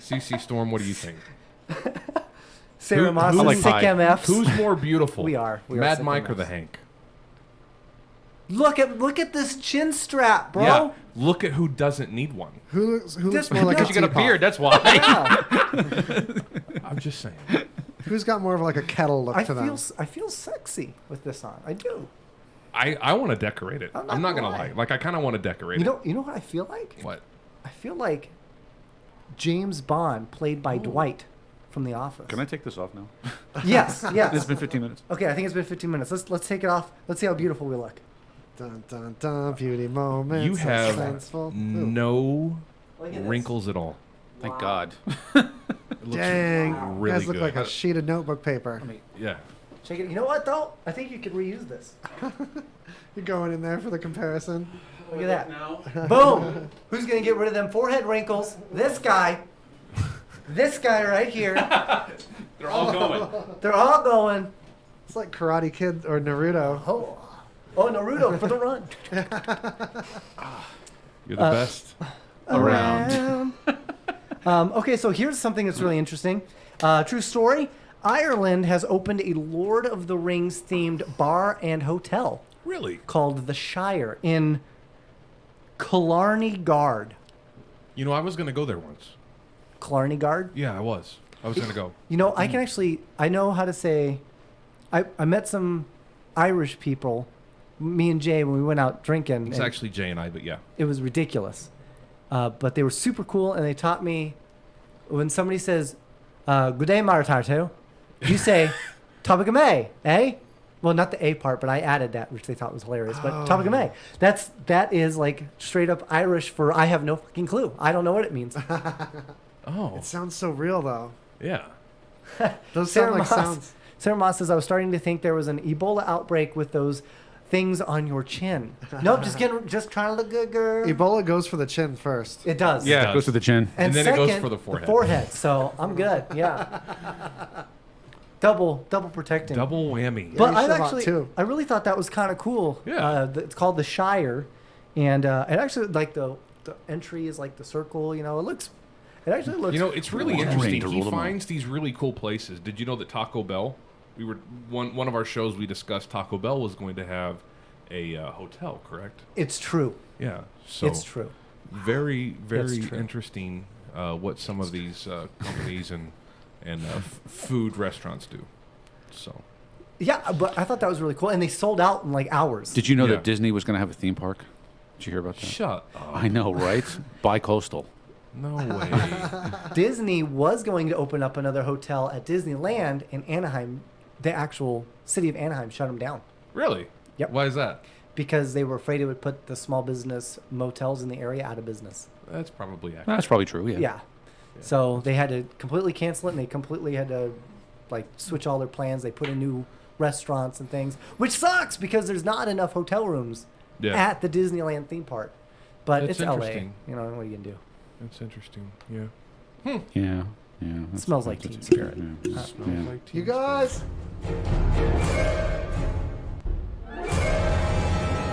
CC Storm, what do you think? Sarah Moss who's- is sick MFs. Who's more beautiful? We are Mad sick Mike or MFs. the Hank? Look at this chin strap, bro. Yeah. Look at who doesn't need one. Who looks Just more like Because a you got a teapot? beard, that's why. I'm just saying. Who's got more of like a kettle look I to them? feel sexy with this on. I do. I want to decorate it. I'm I'm not not gonna gonna lie. lie. Like I kind of want to decorate You it. know what I feel like? What? I feel like James Bond played by Dwight from The Office. Can I take this off now? Yes, yes. It's been 15 minutes. Okay, I think it's been 15 minutes. Let's take it off. Let's see how beautiful we look. Dun dun dun, beauty moments. You have suspenseful. Ooh. no Look at this. wrinkles at all. Thank God. It looks Dang, really guys look good. like a sheet of notebook paper. Yeah. Shake it. You know what though? I think you could reuse this. You're going in there for the comparison. Look at that. Boom. Who's gonna get rid of them forehead wrinkles? This guy. This guy right here. They're all going. They're all going. It's like Karate Kid or Naruto. Oh, Naruto for the run. You're the best around. Okay, so here's something that's really interesting. True story. Ireland has opened a Lord of the Rings themed bar and hotel Really? called the Shire in Killarney Gard. You know, I was gonna go there once. Killarney Gard? Yeah, I was. I was gonna go. You know, I can actually, I know how to say, I met some Irish people, me and Jay, when we went out drinking. It's and actually Jay and I, but yeah. it was ridiculous. But they were super cool, and they taught me, when somebody says, good day, Martarto, you say, Topic May, eh? Well, not the A part, but I added that, which they thought was hilarious. But Topic May, that is like straight up Irish for I have no fucking clue. I don't know what it means. Oh. It sounds so real though. Yeah. Those sound like sounds. Sarah Moss says, I was starting to think there was an Ebola outbreak with those things on your chin. Nope, just trying to look good, girl. Ebola goes for the chin first. It does. Yeah, it goes to the chin. And then second, it goes for the forehead. The forehead. So I'm good. Yeah. Double protecting. Double whammy. But you I should have actually, two. I really thought that was kind of cool. Yeah. It's called the Shire, and it actually like the entry is like the circle. You know, it actually looks. You know, it's really Cool. interesting. To He rule them finds these really cool places. Did you know that Taco Bell? We were one of our shows. We discussed Taco Bell was going to have a hotel. Correct? It's true. Yeah. So It's true. very It's true. interesting. What some of these companies and food restaurants do. So. Yeah, but I thought that was really cool, and they sold out in like hours. Did you know Yeah. that Disney was going to have a theme park? Did you hear about that? Shut up. I know, right? Bi-coastal. No way. Disney was going to open up another hotel at Disneyland in Anaheim. The actual city of Anaheim shut them down. Really? Yep. Why is that? because they were afraid it would put the small business motels in the area out of business. That's probably accurate. That's probably true. Yeah. Yeah. So they had to completely cancel it, and they completely had to like switch all their plans. They put in new restaurants and things, which sucks because there's not enough hotel rooms at the Disneyland theme park. But That's it's LA. interesting. You know, what are you gonna do? That's interesting. Yeah. Yeah. Yeah. It smells like Teen Spirit. Yeah. Smells like You Teen guys.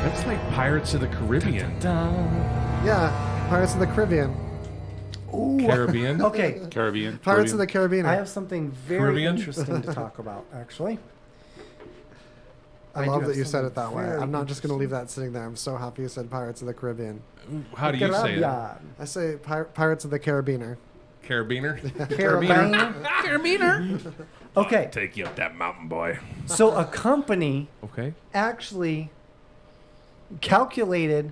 That's like Pirates of the Caribbean. Yeah, Pirates of the Caribbean. Ooh. Caribbean. Okay. Caribbean. Pirates of the Caribbean. I have something very Caribbean? interesting to talk about, actually. I do love have that you said it something that way. very I'm not just going to leave that sitting there. I'm so happy you said Pirates of the Caribbean. How do you say it? Caribbean. I say Pirates of the Carabiner. Carabiner. Carabiner. Carabiner. Okay. Take you up that mountain, boy. So a company Okay. actually calculated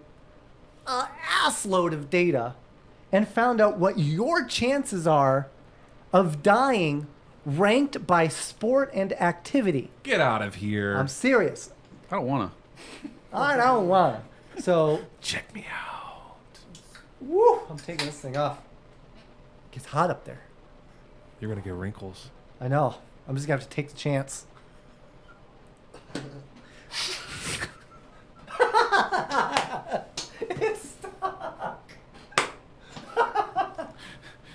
an assload of data and found out what your chances are of dying ranked by sport and activity. Get out of here. I'm serious. I don't wanna. I don't want to. So check me out. Woo! I'm taking this thing off. It gets hot up there. You're gonna get wrinkles. I know. I'm just gonna have to take the chance. It's stuck.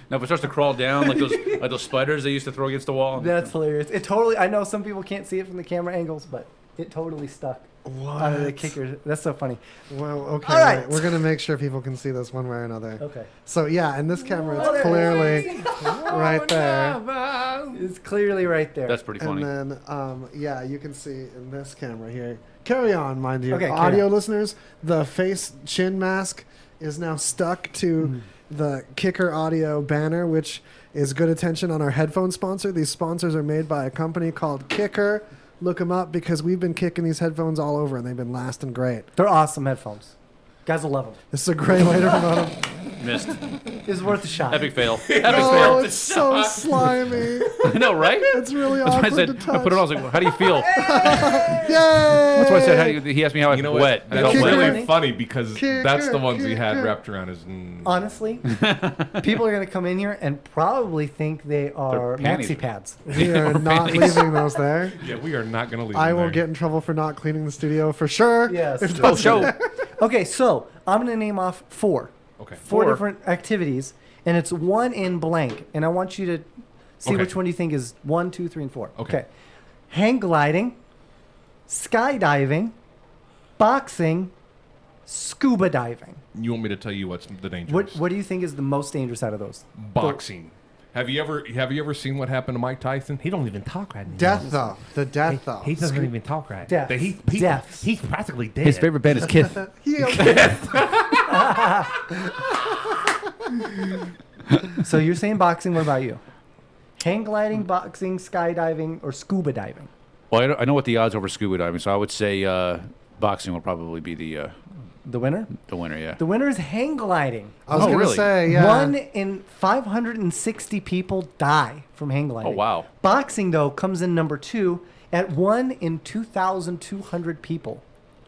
Now, if it starts to crawl down like those spiders they used to throw against the wall. That's hilarious. It totally. I know some people can't see it from the camera angles, but it totally stuck. Out of the kicker. That's so funny. Well, okay. All right. Wait. We're going to make sure people can see this one way or another. Okay. So, yeah, in this camera, it's clearly right there. It's clearly right there. That's pretty funny. And then, yeah, you can see in this camera here. Carry on, mind you. Okay, carry Audio on. listeners, the face chin mask is now stuck to the Kicker Audio banner, which is good attention on our headphone sponsor. These sponsors are made by a company called Kicker. Look them up because we've been kicking these headphones all over and they've been lasting great. They're awesome headphones. Guys will love them. This is a great way to promote them. Missed. It's worth a shot. Epic fail. Oh, Epic fail. it's so slimy. I know, right? It's really That's why awkward I said to touch. I put it on. I was like, well, "How do you feel?" Yay! That's why I said, "How do you?" He asked me how I You know felt what? wet. I That's felt wet. really funny because Kicker, that's the ones he had kicker. wrapped around his. Honestly, people are going to come in here and probably think they are They're panties. maxi pads. We are not leaving those there. Yeah, we are not going to leave. I them will there. get in trouble for not cleaning the studio for sure. Yes. If Oh, that's- show. Okay, so I'm going to name off four. Okay. Four Four. different activities, and it's one in blank. And I want you to see Okay. which one you think is 1, 2, 3, and 4. Okay. Hang gliding, skydiving, boxing, scuba diving. You want me to tell you what's the dangerous? What do you think is the most dangerous out of those? Boxing. Have you ever seen what happened to Mike Tyson? He don't even talk right now. Death though. The death though. He doesn't even talk right. Death. Death. He's practically dead. His favorite band is Kith. So you're saying boxing. What about you? Hang gliding, boxing, skydiving, or scuba diving? Well, I know what the odds over scuba diving, so I would say boxing will probably be the winner. The winner, yeah. The winner is hang gliding. I was gonna say, yeah. 1 in 560 people die from hang gliding. Oh, wow. Boxing, though, comes in number 2 at 1 in 2,200 people,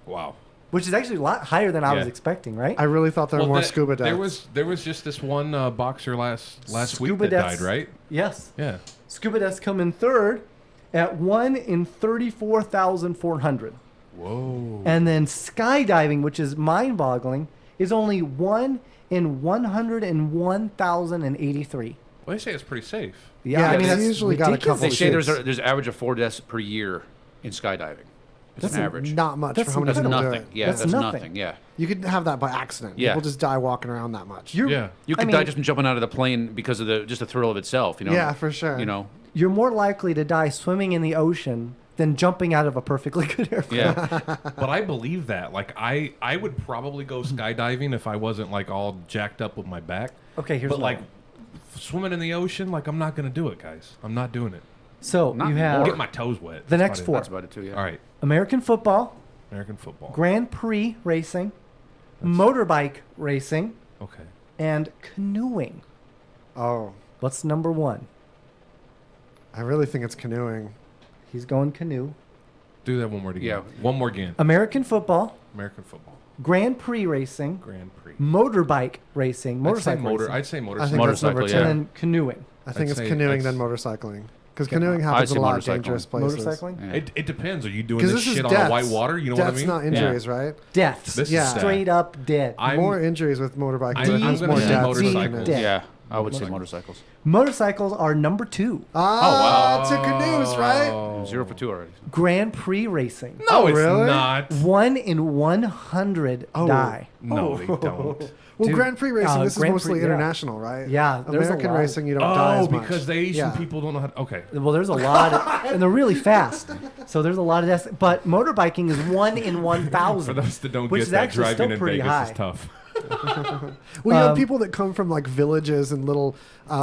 Wow. which is actually a lot higher than I was Yeah. expecting, right? I really thought there were more scuba dives. There was just this one boxer last week Scuba that deaths- died, right? Yes. Yeah. Scuba deaths come in 3rd at 1 in 34,400. Whoa. And then skydiving, which is mind-boggling, is only 1 in 101,083. Well, they say it's pretty safe. Yeah, I mean, it's that's usually got a ridiculous. couple They say shits. there's an average of 4 deaths per year in skydiving. It's That's an average. not much That's for how many That's people do nothing. it. Yeah, That's that's nothing. nothing. Yeah. You could have that by accident. Yeah. People just die walking around that much. Yeah. You could die just from jumping out of the plane because of just the thrill of itself, you know? Yeah, for sure. You know? You're more likely to die swimming in the ocean than jumping out of a perfectly good airplane. Yeah. But I believe that. Like I would probably go skydiving if I wasn't like all jacked up with my back. Okay, here's But another like swimming in the ocean, like I'm not gonna do it, guys. I'm not doing it. So Not you more. I'll have get my toes wet. the That's next about it. 4. That's about it, too, yeah. All right. American football, American football. Grand Prix racing, motorbike racing, Okay. and canoeing. Oh, What's number 1? I really think it's canoeing. He's going canoe. Do that one more again. Yeah. One more again. American football, American football. Grand Prix racing, Grand Prix. motorbike racing, motorcycle racing. I'd say I motorcycle. think that's number Motorcycle, 10. yeah. and then canoeing. I think I'd it's say canoeing, that's- then motorcycling. Because canoeing happens say in a lot of motorcycling. dangerous places. Motorcycling? Yeah. It depends. Are you doing 'Cause this this is shit on deaths. white water? You know Deaths, what I mean? not injuries, right? Deaths. This is Yeah. sad. Straight up dead. More injuries with motorbiking. I'm than gonna more say deaths. motorcycles. Dead. Yeah, I would say motorcycles. Motorcycles are number 2. To canoes, right? 0 for 2 already. Grand Prix racing. No, it's really? not. 1 in 100 die. No, they don't. Well, Dude, Grand Prix racing, this is Grand mostly Prix, yeah. international, right? Yeah, there's a American lot. racing, you don't die Oh, as much. because the Asian Yeah. people don't know how to... Okay. Well, there's a lot, and they're really fast. So there's a lot of deaths. But motorbiking is 1 in 1,000. For those that don't which get is that, actually driving still in pretty Vegas high. is tough. Well, you have people that come from like villages and little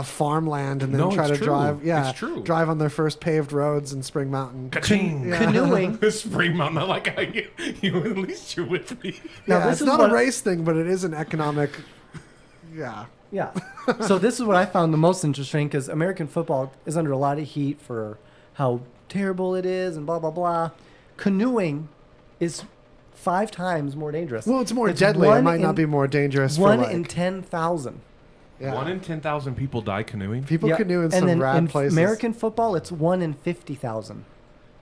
farmland and then No, try it's to true. drive. Yeah, It's true. drive on their first paved roads in Spring Mountain. Ka-ching. Yeah. Canoeing. Spring Mountain. I like how you at least you're with me. Now, Yeah, this it's is not what- a race thing, but it is an economic. Yeah. Yeah. So this is what I found the most interesting because American football is under a lot of heat for how terrible it is and blah, blah, blah. Canoeing is 5 times more dangerous. Well, it's more deadly. It 1 might in- not be more dangerous. 1 for like, in 10,000. Yeah. 1 in 10,000 people die canoeing. People Yeah, canoe in and some then rad in places. American football, it's 1 in 50,000.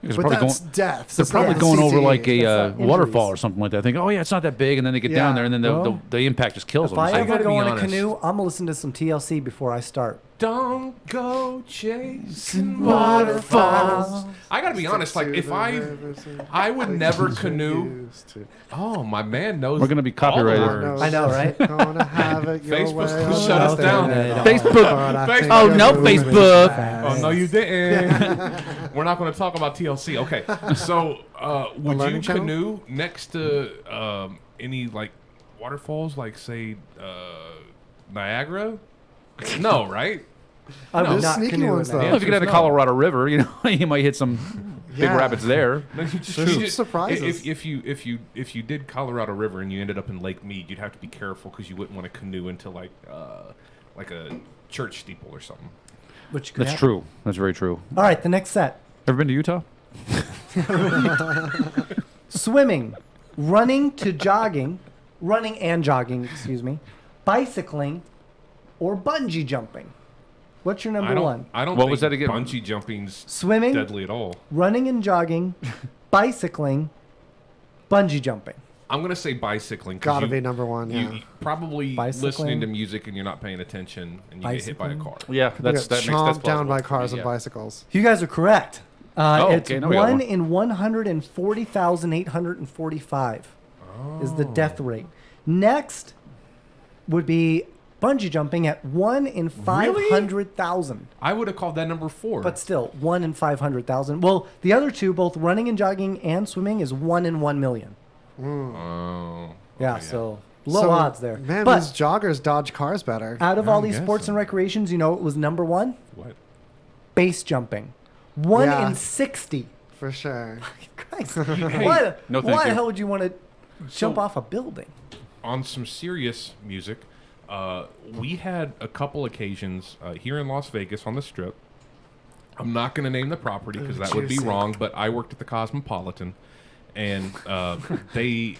They're but probably that's going, deaths. they're It's probably not going over CTE. like a That's not waterfall injuries. or something like that. Thinking, oh yeah, it's not that big, and then they get Yeah. down there, and then Well, the impact just kills If them. I So- ever gotta go be on a honest. canoe, I'm going to listen to some TLC before I start. Don't go chasing waterfalls. I gotta be honest. Like if I would never canoe. Oh, my man knows. We're gonna be all the copyrighted. words. I know, right? Gonna have it your Facebook's way. gonna shut us down. Facebook. Oh, no, Facebook. Oh no, you didn't. We're not going to talk about TLC. Okay, so would you Learning Channel? canoe next to any like waterfalls, like say Niagara? No, right? I would There's not sneaky canoe ones, in that. though. Well, if you get out of No. Colorado River, you know you might hit some big Yeah. rapids there. No, you just- There's you- surprises. If you did Colorado River and you ended up in Lake Mead, you'd have to be careful because you wouldn't want to canoe into like a church steeple or something. Which could That's happen. true. That's very true. All right, the next set. Ever been to Utah? Swimming, running and jogging, excuse me, bicycling, or bungee jumping. What's your number one? I don't What think was that again? bungee jumping's Swimming, deadly at all. running and jogging, bicycling, bungee jumping. I'm gonna say bicycling. 'cause Gotta you- be number one. You Yeah. probably Bicycling. listening to music and you're not paying attention and you get hit by a Bicycling. car. Yeah, They that's got that makes that's chomped down by plausible. cars and Yeah. bicycles. You guys are correct. It's okay, now we got 1 one. in 140,845 is the death rate. Next would be bungee jumping at 1 in 500,000. I would have called that number 4. But still, 1 in 500,000. Well, the other two, both running and jogging and swimming, is 1 in 1 million. oh, Yeah, okay, so low So, odds there. Man, but these joggers dodge cars better. out of all I these guess sports so. and recreations, you know what was number 1? What? Base jumping. 1 Yeah. in 60. For sure. Christ. Hey, why no, thank why the you. hell would you want to jump off a building? On some serious music, we had a couple occasions here in Las Vegas on the Strip. I'm not going to name the property because that would be juicy. wrong, but I worked at the Cosmopolitan, and they,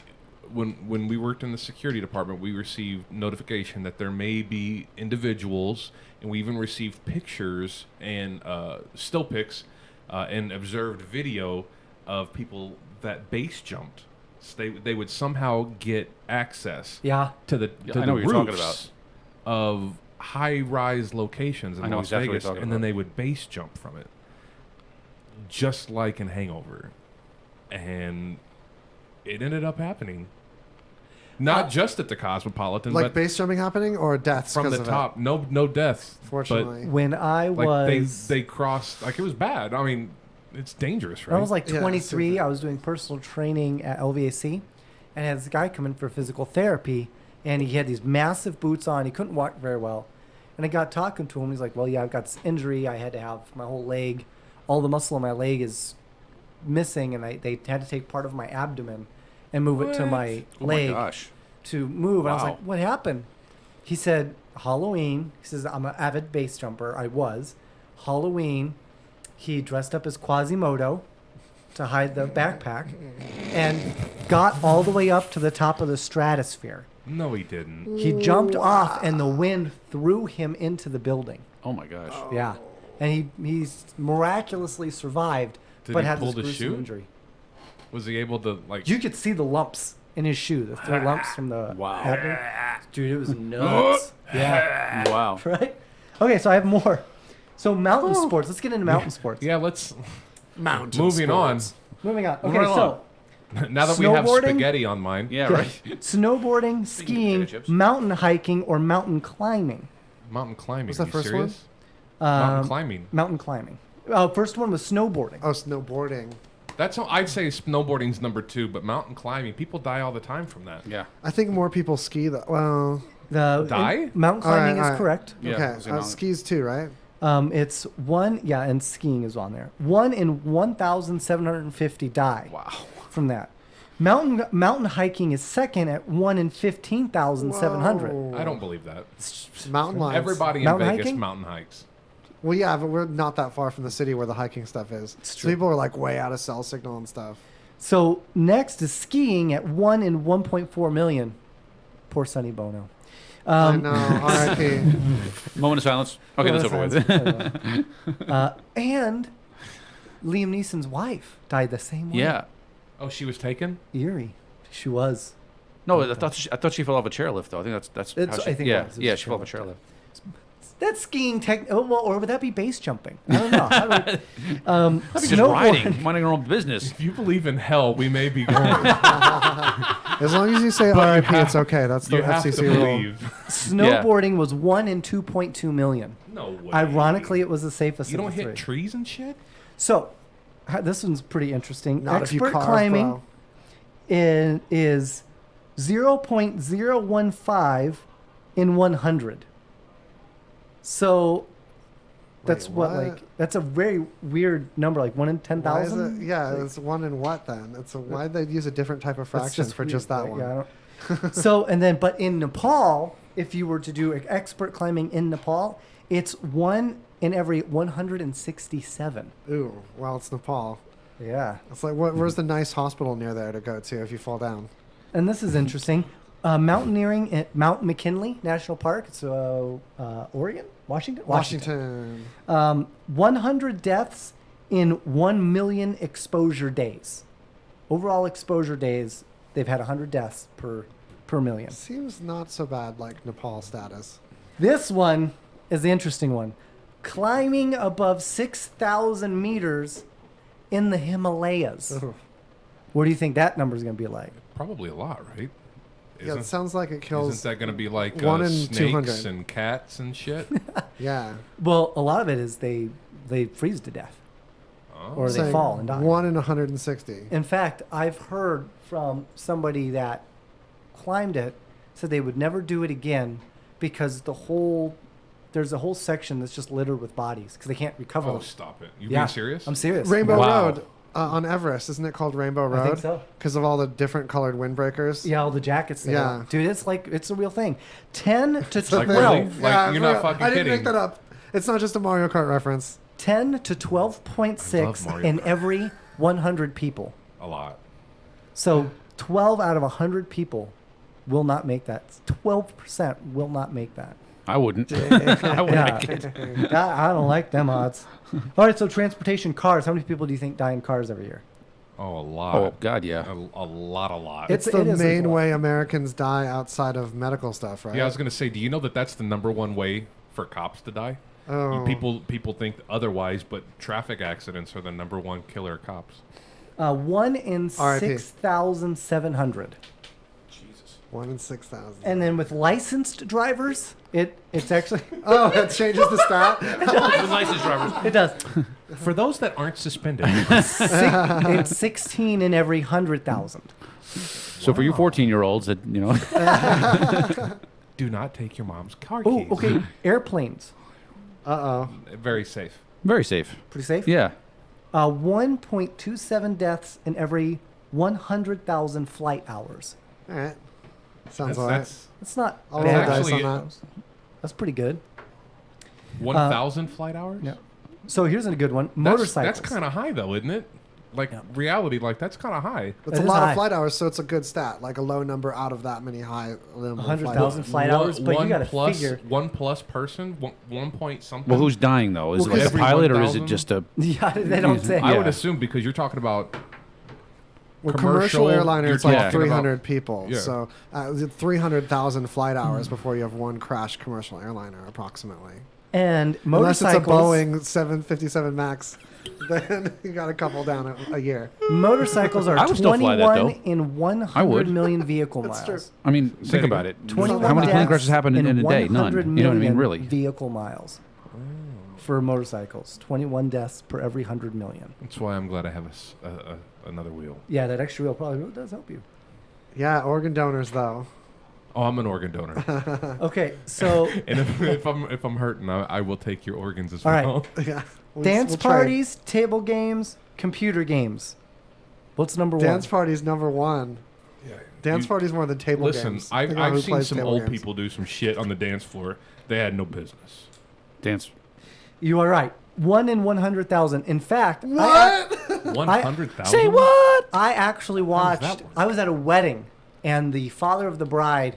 when we worked in the security department, we received notification that there may be individuals, and we even received pictures and still pics and observed video of people that base jumped. So they would somehow get access Yeah. to the Yeah, to I the know what you're talking roofs of high-rise locations in I know Las exactly what you're Vegas, talking and then about. they would base jump from it, just like in Hangover, and it ended up happening. Not just at the Cosmopolitan, Like but base jumping happening or deaths from 'cause the of it? top. No deaths. Fortunately. When I But like was they crossed. Like it was bad. I mean, it's dangerous, right? when I was like Yeah, 23, super. I was doing personal training at LVAC, and I had this guy come in for physical therapy, and he had these massive boots on. He couldn't walk very well. And I got talking to him. He's like, well, yeah, I've got this injury. I had to have my whole leg, all the muscle in my leg is missing, and they had to take part of my abdomen and move it to my Oh my leg gosh. to move. And I was Wow. like, what happened? He said, Halloween. He says, I'm an avid base jumper. I was. Halloween, he dressed up as Quasimodo to hide the backpack and got all the way up to the top of the stratosphere. No, he didn't. He jumped off, and the wind threw him into the building. Oh my gosh. Yeah, and he's miraculously survived, Did but he had pull this the gruesome shoe? injury. Was he able to like? You could see the lumps in his shoe, the 3 lumps from the Wow. abdomen. Dude, it was nuts. Yeah. Wow. Right? Okay, so I have more. So mountain sports. Let's get into mountain sports. Yeah, let's. Mountain Moving sports. Moving on. Moving Okay, right so Now that we have Snowboarding? spaghetti on mine. Yeah, right. snowboarding, skiing, potato chips. mountain hiking, or mountain climbing. Mountain climbing. What's that you first serious? Mountain Um, climbing. Mountain climbing. First one was snowboarding. Oh, snowboarding. That's how I'd say snowboarding's number 2, but mountain climbing, people die all the time from that. Yeah. I think more people ski though. Well, Die? Mountain climbing All right. is correct. Yeah, okay. so mountain- Skis too, right? It's one, yeah, and skiing is on there. 1 in 1,750 die. Wow. From that. Mountain hiking is second at 1 in 15,700. Whoa. I don't believe that. Mountain lions. Everybody in Mountain Vegas hiking? mountain hikes. Well, yeah, but we're not that far from the city where the hiking stuff is. So true. people are like way out of cell signal and stuff. So next is skiing at 1 in 1.4 million. Poor Sonny Bono. I know. R.I.P. Moment of silence. Okay, that's over with. And Liam Neeson's wife died the same way. Yeah. Oh, she was taken? Eerie. She was. No, I thought she fell off a chairlift though. I think that's It's- how she, I think it yeah, was. It was yeah, a she fell off a chairlift. chairlift. That's skiing or would that be base jumping? I don't know. That'd be just riding, minding her own business. If you believe in hell, we may be going. As long as you say But you R.I.P., have- it's okay. That's the you have to FCC rule. believe. Snowboarding was 1 in 2.2 million. No way. Ironically, it was the safest. You of don't the hit three. trees and shit? So, this one's pretty interesting. Not if you Expert carve, climbing bro. is 0.015 in 100. So that's Wait, what what? like that's a very weird number, like 1 in Why is 10,000. it? Yeah, it's one in what then? It's why'd they use a different type of That's fraction for weird, just that like, one? yeah, I don't- so and then, but in Nepal, if you were to do expert climbing in Nepal, it's 1 in every 167. Ooh, well, it's Nepal. Yeah. It's like, where's the nice hospital near there to go to if you fall down? And this is interesting. Mountaineering at Mount McKinley National Park. It's Oregon? Washington. 100 deaths in 1 million exposure days. Overall exposure days, they've had 100 deaths per million. Seems not so bad like Nepal status. This one is the interesting one. Climbing above 6,000 meters in the Himalayas. Ugh. What do you think that number is going to be like? Probably a lot, right? Yeah, it sounds like it kills. Isn't that going to be like 1 in snakes 200. and cats and shit? Yeah. Well, a lot of it is they freeze to death. Or they Saying fall and die. 1 in 160. In fact, I've heard from somebody that climbed it, said they would never do it again because there's a whole section that's just littered with bodies because they can't recover Oh, them. stop it. You Yeah, being serious? I'm serious. Rainbow Wow. Road on Everest, isn't it called Rainbow Road? I think so. Because of all the different colored windbreakers. Yeah, all the jackets. There. Yeah. Dude, it's a real thing. 10 to Like 12. really? Like Yeah, you're for not real. fucking I didn't kidding. make that up. It's not just a Mario Kart reference. 10 to I 12.6 love Mario in Kart. every 100 people. A lot. So 12 out of 100 people will not make that. 12% will not make that. I wouldn't. I wouldn't Yeah. make it. I don't like them odds. All right, so transportation, cars. How many people do you think die in cars every year? Oh, a lot. Oh God, yeah. A lot. It's It the is a main lot. way Americans die outside of medical stuff, right? Yeah, I was going to say, do you know that that's the number one way for cops to die? Oh. People think otherwise, but traffic accidents are the number one killer of cops. 1 in R.I.P. 6,700. 1 in 6,000. And then with licensed drivers, it's actually Oh, it changes the stat? The licensed drivers. it does. For those that aren't suspended. It's 16 in every 100,000. So for you 14-year-olds that Do not take your mom's car Oh, keys. okay. Airplanes, Uh-oh. Very safe. very safe. pretty safe. Yeah. 1.27 deaths in every 100,000 flight hours. All right. Sounds That's, all right. that's That's not I'll that's roll bad. dice actually- on that. That's pretty good. 1,000 flight hours? Yeah. So here's a good one. That's- Motorcycles. That's kind of high, though, isn't it? like reality, like that's kind of high. It's a lot of flight hours, so it's a good stat. Like a low number out of that many high number 100,000 flight hours, but you got to figure one plus person, one point something. Well, who's dying though? Is it like a pilot or is it just a? Yeah, they don't say. I would assume because you're talking about. Well, commercial airliner, it's like 300 people. Yeah. So 300,000 flight hours before you have one crashed commercial airliner, approximately. And unless it's a motorcycles. Boeing 757 Max, then you got a couple down a year. Motorcycles are I would still fly that, 21 though. in I would. 100 million vehicle That's miles. I mean, think about it. 21 How many plane deaths crashes happen in a day? None. 100 You know what I mean? million Really. Vehicle miles for motorcycles. 21 deaths per every 100 million. That's why I'm glad I have another wheel. Yeah, that extra wheel probably does help you. Yeah, organ donors though. Oh, I'm an organ donor. Okay, so and if I'm hurting, I will take your organs as all well. right. Yeah. Dance parties, table games, computer games. What's number one? Dance parties number one. Yeah. Dance parties more than table games. Listen, Think about who I've seen plays some table old games. people do some shit on the dance floor. They had no business. Dance. You are right. 1 in 100,000. In fact, what? 100,000? Say what? I actually that watched. work? I was at a wedding, and the father of the bride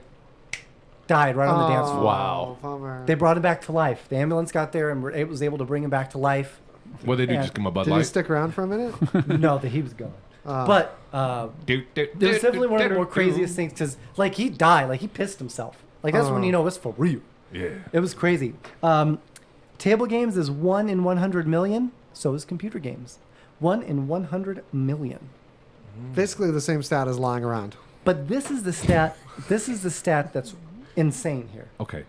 died right on the dance floor. Wow. Bummer. They brought him back to life. The ambulance got there and was able to bring him back to life. What they do? And- Just give him a Bud Did he Light? stick around for a minute? No, that he was gone. But there's definitely one of the more craziest things because, like, he died. Like, he pissed himself. Like, that's when you know it's for real. Yeah. It was crazy. Table games is 1 in 100 million. So is computer games. 1 in 100 million. Basically the same stat as lying around. But this is the stat. This is the stat that's insane here. Okay.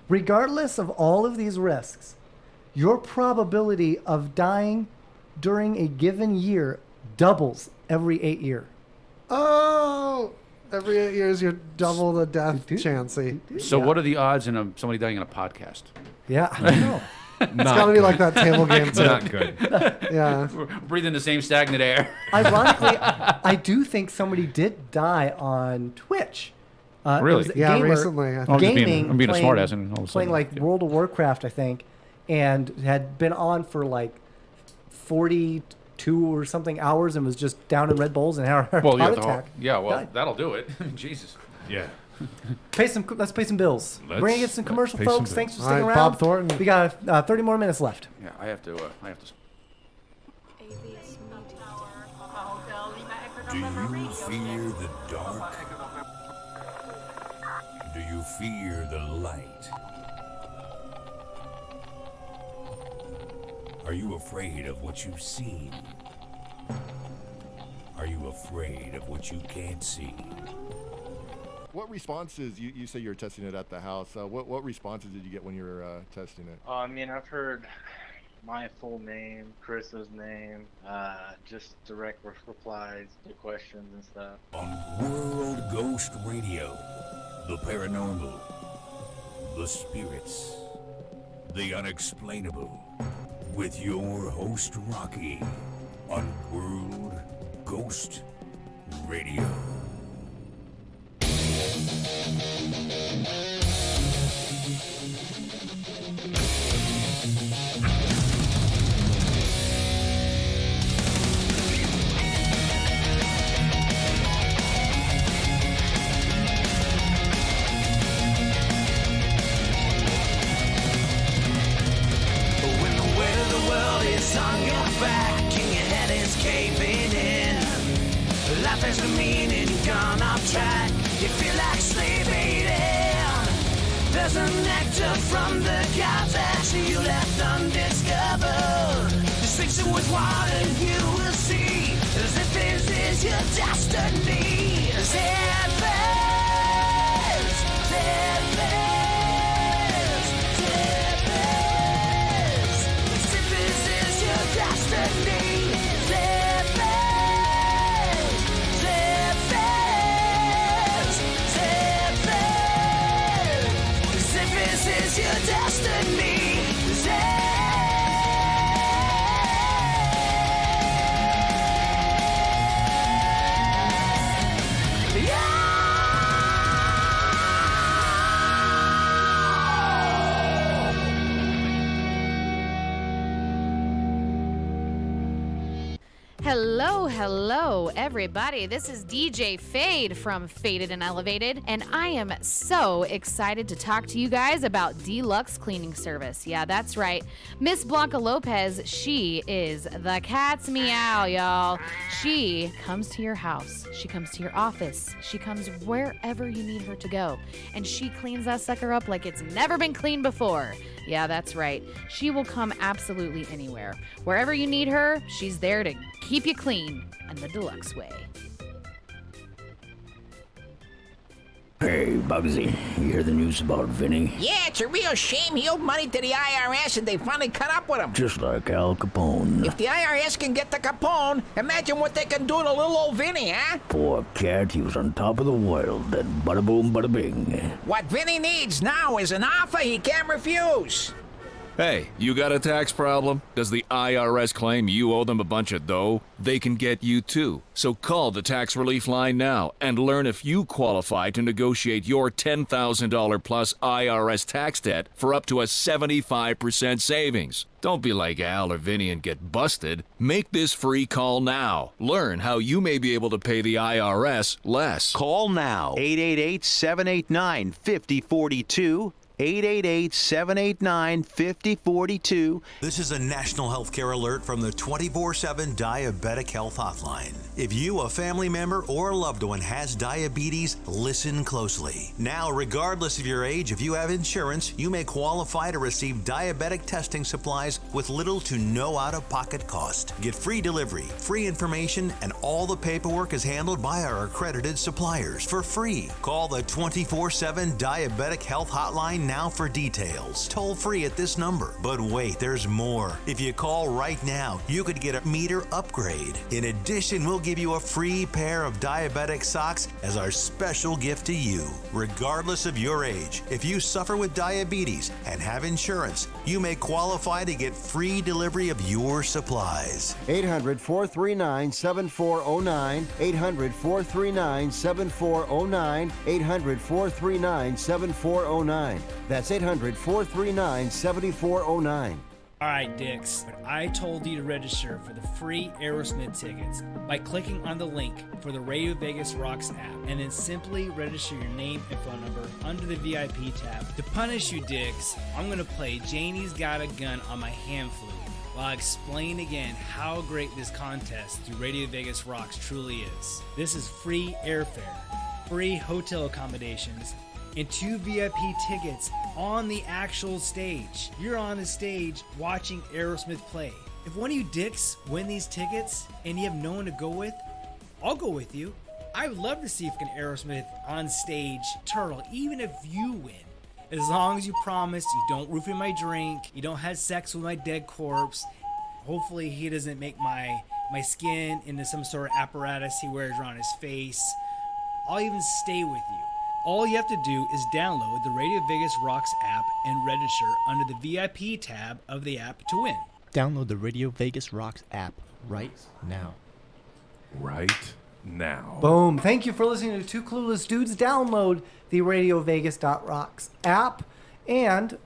Regardless of all of these risks, your probability of dying during a given year doubles every 8 years. Oh, every 8 years you're double the death chancey. So what are the odds in somebody dying in a podcast? Yeah, I don't know. It's got to be like that table game too. Not good. Yeah. We're breathing the same stagnant air. Ironically, I do think somebody did die on Twitch. It Really? was a Yeah, gamer, recently, I think. I'm just being- gaming, I'm being a playing- smartass and all of a playing sudden, like yeah. World of Warcraft, I think, and had been on for like 42 or something hours and was just down in Red Bulls and had a Well, heart yeah, attack. well, Died. that'll do it. Jesus. Yeah. Let's pay some bills. We're gonna get some commercial, pay some folks. bills. Thanks for All sticking right, around. Bob Thornton. We got 30 more minutes left. Yeah, I have to. Do you fear the dark? Do you fear the light? Are you afraid of what you've seen? Are you afraid of what you can't see? What responses, you say you're testing it at the house, what responses did you get when you were testing it? I mean, I've heard my full name, Chris's name, just direct replies to questions and stuff. On World Ghost Radio, the paranormal, the spirits, the unexplainable, with your host Rocky on World Ghost Radio. When the weight of the world is on your back and your head is caving in, life has no meaning, gone off track. You feel like sleeping in. There's a nectar from the gods that you left undiscovered. Just mix it with water and you will see as if this is your destiny. Your destiny. Hello, everybody. This is DJ Fade from Faded and Elevated, and I am so excited to talk to you guys about Deluxe Cleaning Service. Yeah, that's right. Miss Blanca Lopez, she is the cat's meow, y'all. She comes to your house. She comes to your office. She comes wherever you need her to go, and she cleans that sucker up like it's never been cleaned before. Yeah, that's right. She will come absolutely anywhere. Wherever you need her, she's there to keep you clean in the deluxe way. Hey, Bugsy, you hear the news about Vinny? Yeah, it's a real shame he owed money to the IRS and they finally caught up with him. Just like Al Capone. If the IRS can get to Capone, imagine what they can do to little old Vinny, huh? Poor cat, he was on top of the world, then bada boom, bada bing. What Vinny needs now is an offer he can't refuse. Hey, you got a tax problem? Does the IRS claim you owe them a bunch of dough? They can get you too. So call the tax relief line now and learn if you qualify to negotiate your $10,000 plus IRS tax debt for up to a 75% savings. Don't be like Al or Vinny and get busted. Make this free call now. Learn how you may be able to pay the IRS less. Call now. 888-789-5042. 888-789-5042. This is a national healthcare alert from the 24/7 Diabetic Health Hotline. If you, a family member, or a loved one has diabetes, listen closely. Now, regardless of your age, if you have insurance, you may qualify to receive diabetic testing supplies with little to no out-of-pocket cost. Get free delivery, free information, and all the paperwork is handled by our accredited suppliers for free. Call the 24/7 Diabetic Health Hotline now for details. Toll free at this number. But wait, there's more. If you call right now, you could get a meter upgrade. In addition, we'll give you a free pair of diabetic socks as our special gift to you. Regardless of your age, if you suffer with diabetes and have insurance, you may qualify to get free delivery of your supplies. 800-439-7409. 800-439-7409. 800-439-7409. That's 800-439-7409. All right, Dix, I told you to register for the free Aerosmith tickets by clicking on the link for the Radio Vegas Rocks app and then simply register your name and phone number under the VIP tab. To punish you, Dix, I'm going to play Janie's Got a Gun on my hand flute while I explain again how great this contest through Radio Vegas Rocks truly is. This is free airfare, free hotel accommodations, and 2 VIP tickets on the actual stage. You're on the stage watching Aerosmith play. If one of you dicks win these tickets and you have no one to go with, I'll go with you. I would love to see if an Aerosmith on stage turtle, even if you win. As long as you promise you don't roofie my drink, you don't have sex with my dead corpse. Hopefully he doesn't make my skin into some sort of apparatus he wears around his face. I'll even stay with you. All you have to do is download the Radio Vegas Rocks app and register under the VIP tab of the app to win. Download the Radio Vegas Rocks app right now. Right now. Boom. Thank you for listening to Two Clueless Dudes. Download the RadioVegas.rocks app and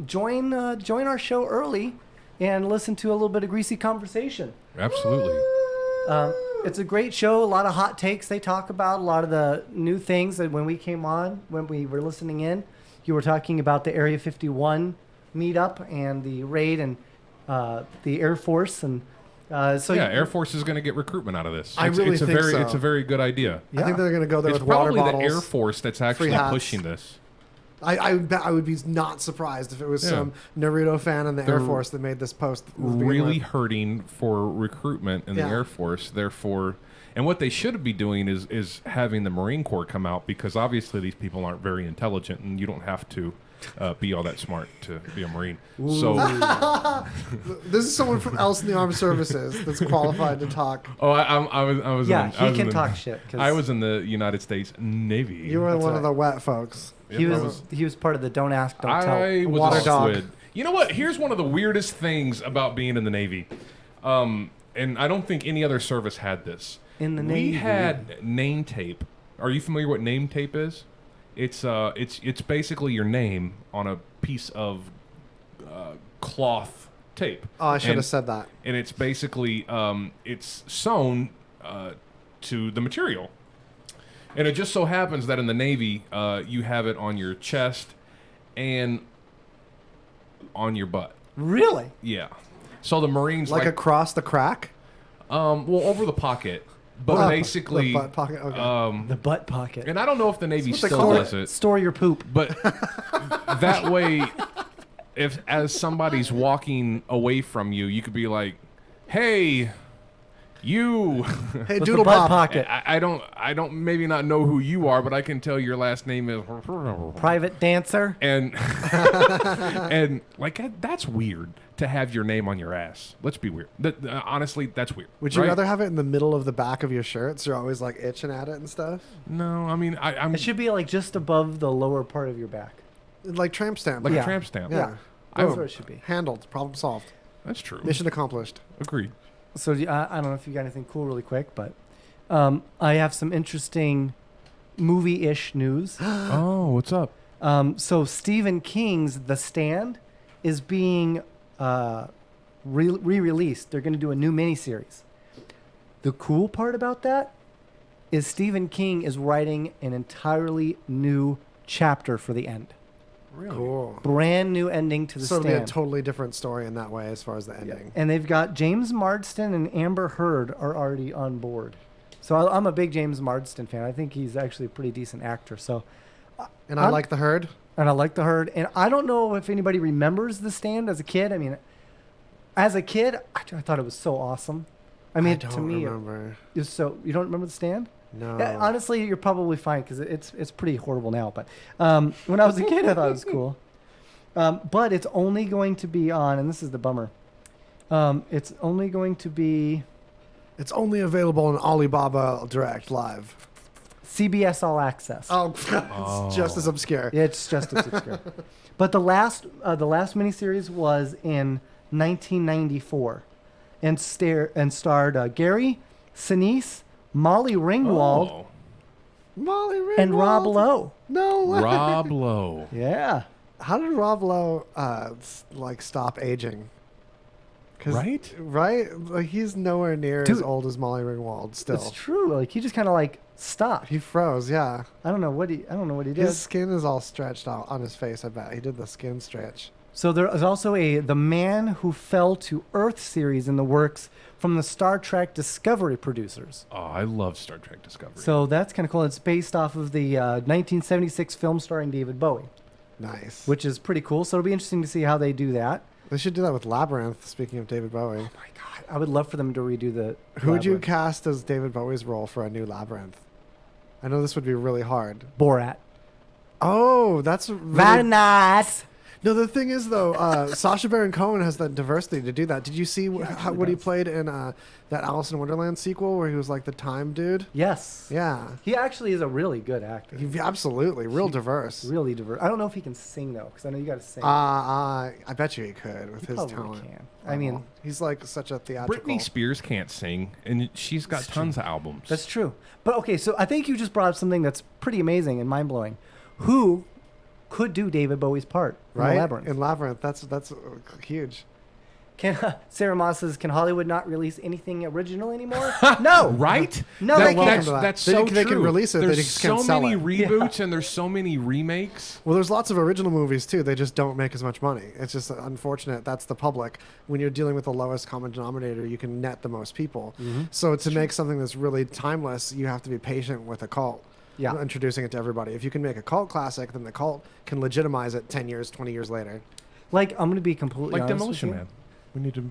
join our show early and listen to a little bit of greasy conversation. Absolutely. It's a great show. A lot of hot takes they talk about. A lot of the new things that when we came on, when we were listening in, you were talking about the Area 51 meetup and the raid and the Air Force. And Air Force is going to get recruitment out of this. I really think so. It's a very good idea. I think they're going to go there it's with water bottles. It's probably the Air Force that's actually pushing this. I would be not surprised if it was some Naruto fan in the Air Force that made this post. Really hurting for recruitment in the Air Force. Therefore, and what they should be doing is having the Marine Corps come out, because obviously these people aren't very intelligent, and you don't have to be all that smart to be a Marine. Ooh. So this is someone from else in the armed services that's qualified to talk. Oh, I was. Yeah, he can talk shit. I was in the United States Navy. You were one of the wet folks. He was part of the Don't Ask, Don't Tell. I was water a dog. squid. You know what? Here's one of the weirdest things about being in the Navy, and I don't think any other service had this. In the Navy, we had name tape. Are you familiar what name tape is? It's basically your name on a piece of cloth tape. Oh, I should And- have said that. And it's basically it's sewn to the material. And it just so happens that in the Navy, you have it on your chest and on your butt. Really? Yeah. So the Marines Like across the crack? well, over the pocket. But Oh, basically, the butt pocket. Okay. The butt pocket. and I don't know if the Navy That's what they still call does it. Store your poop. But that way, if as somebody's walking away from you, you could be like, "Hey, you." Hey, With Doodle the butt Pop. pocket. I don't maybe not know who you are, but I can tell your last name is Private dancer. and and like that's weird to have your name on your ass. Let's be weird. Honestly, that's weird. Would you right? rather have it in the middle of the back of your shirt so you're always like itching at it and stuff? No, I mean I'm It should be like just above the lower part of your back. Like tramp stamp. like Yeah. a tramp stamp. Yeah. I That's would- what it should be. Handled. Problem solved. That's true. Mission accomplished. Agreed. So I don't know if you got anything cool really quick, but I have some interesting movie-ish news. Oh, what's up? So Stephen King's The Stand is being re-released. They're going to do a new miniseries. The cool part about that is Stephen King is writing an entirely new chapter for the end. Really? Cool. Brand new ending to The So it'll be a Stand. totally different story in that way as far as the ending. And they've got James Marsden and Amber Heard are already on board. So I'm a big James Marsden fan. I think he's actually a pretty decent actor. So, And I like the herd. And I like the herd. And I don't know if anybody remembers The Stand as a kid. I mean, as a kid, I thought it was so awesome. I mean, I don't to me, remember. it was so. You don't remember The Stand? No. Yeah, honestly, you're probably fine because it's pretty horrible now. But when I was a kid, I thought it was cool. But it's only going to be on, and this is the bummer. It's only going to be It's only available on Alibaba Direct Live. CBS All Access. Oh, it's just as obscure. Yeah, it's just as obscure. But the last miniseries was in 1994, and starred Gary Sinise, Molly Ringwald, Oh. Molly Ringwald. and Rob Lowe. No way. Rob Lowe. Yeah. How did Rob Lowe stop aging? Right? Right? Like he's nowhere near Dude, as old as Molly Ringwald still. It's true. Like he just kind of like stopped. He froze, yeah. I don't know what he did. His skin is all stretched out on his face, I bet. He did the skin stretch. So there is also The Man Who Fell to Earth series in the works from the Star Trek Discovery producers. Oh, I love Star Trek Discovery. So that's kind of cool. It's based off of the 1976 film starring David Bowie. Nice. Which is pretty cool. So it'll be interesting to see how they do that. They should do that with Labyrinth, speaking of David Bowie. Oh my God. I would love for them to redo the Who would you Labyrinth. cast as David Bowie's role for a new Labyrinth? I know this would be really hard. Borat. Oh, that's really... Very nice. No, the thing is, though, Sacha Baron Cohen has the diversity to do that. Did you see what he played in that Alice in Wonderland sequel where he was like the time dude? Yes. Yeah. He actually is a really good actor. Absolutely. Real diverse. Really diverse. I don't know if he can sing, though, because I know you got to sing. I bet you he could with He his probably talent. can. I mean, he's like such a theatrical. Britney Spears can't sing, and she's got tons of albums. That's true. But okay, so I think you just brought up something that's pretty amazing and mind blowing. Who could do David Bowie's part in Right? Labyrinth? In Labyrinth. That's huge. Can Sarah Moss says, can Hollywood not release anything original anymore? No. Right? No, That- they can't. That's They so can- they can true. release it, they There's just can't so sell many it. reboots and there's so many remakes. Well, there's lots of original movies too. They just don't make as much money. It's just unfortunate. That's the public. When you're dealing with the lowest common denominator, you can net the most people. Mhm. So to make something that's really timeless, you have to be patient with a cult. Yeah. Introducing it to everybody. If you can make a cult classic, then the cult can legitimize it 10 years, 20 years later. Like, I'm going to be completely Like honest Demolition with you. Man.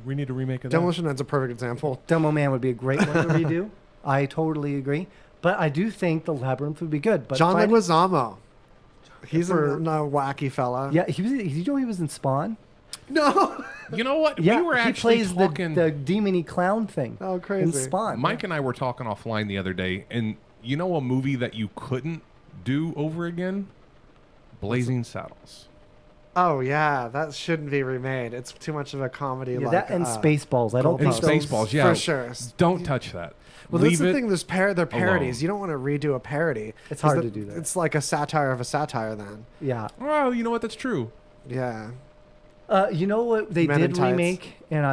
We need a remake of Demolition Man's a perfect example. Demo Man would be a great one to redo. I totally agree. But I do think the Labyrinth would be good. But John Friday- Leguizamo. He's a For- wacky fella. Yeah, he was. Did you know he was in Spawn? No. You know what? Yeah, we were he actually plays talking. the demony clown thing. Oh, In crazy. Spawn. Mike and I were talking offline the other day, and you know a movie that you couldn't do over again? Blazing Saddles. Oh, yeah. That shouldn't be remade. It's too much of a comedy. Yeah, like, that and Spaceballs. I don't And think those- Spaceballs, yeah. For sure. Don't touch that. Well, Leave that's the it thing. They're parodies. alone. You don't want to redo a parody. It's 'Cause hard to do that. It's like a satire of a satire then. Yeah. Well, you know what? That's true. Yeah. You know what they Men in did Tights. remake, and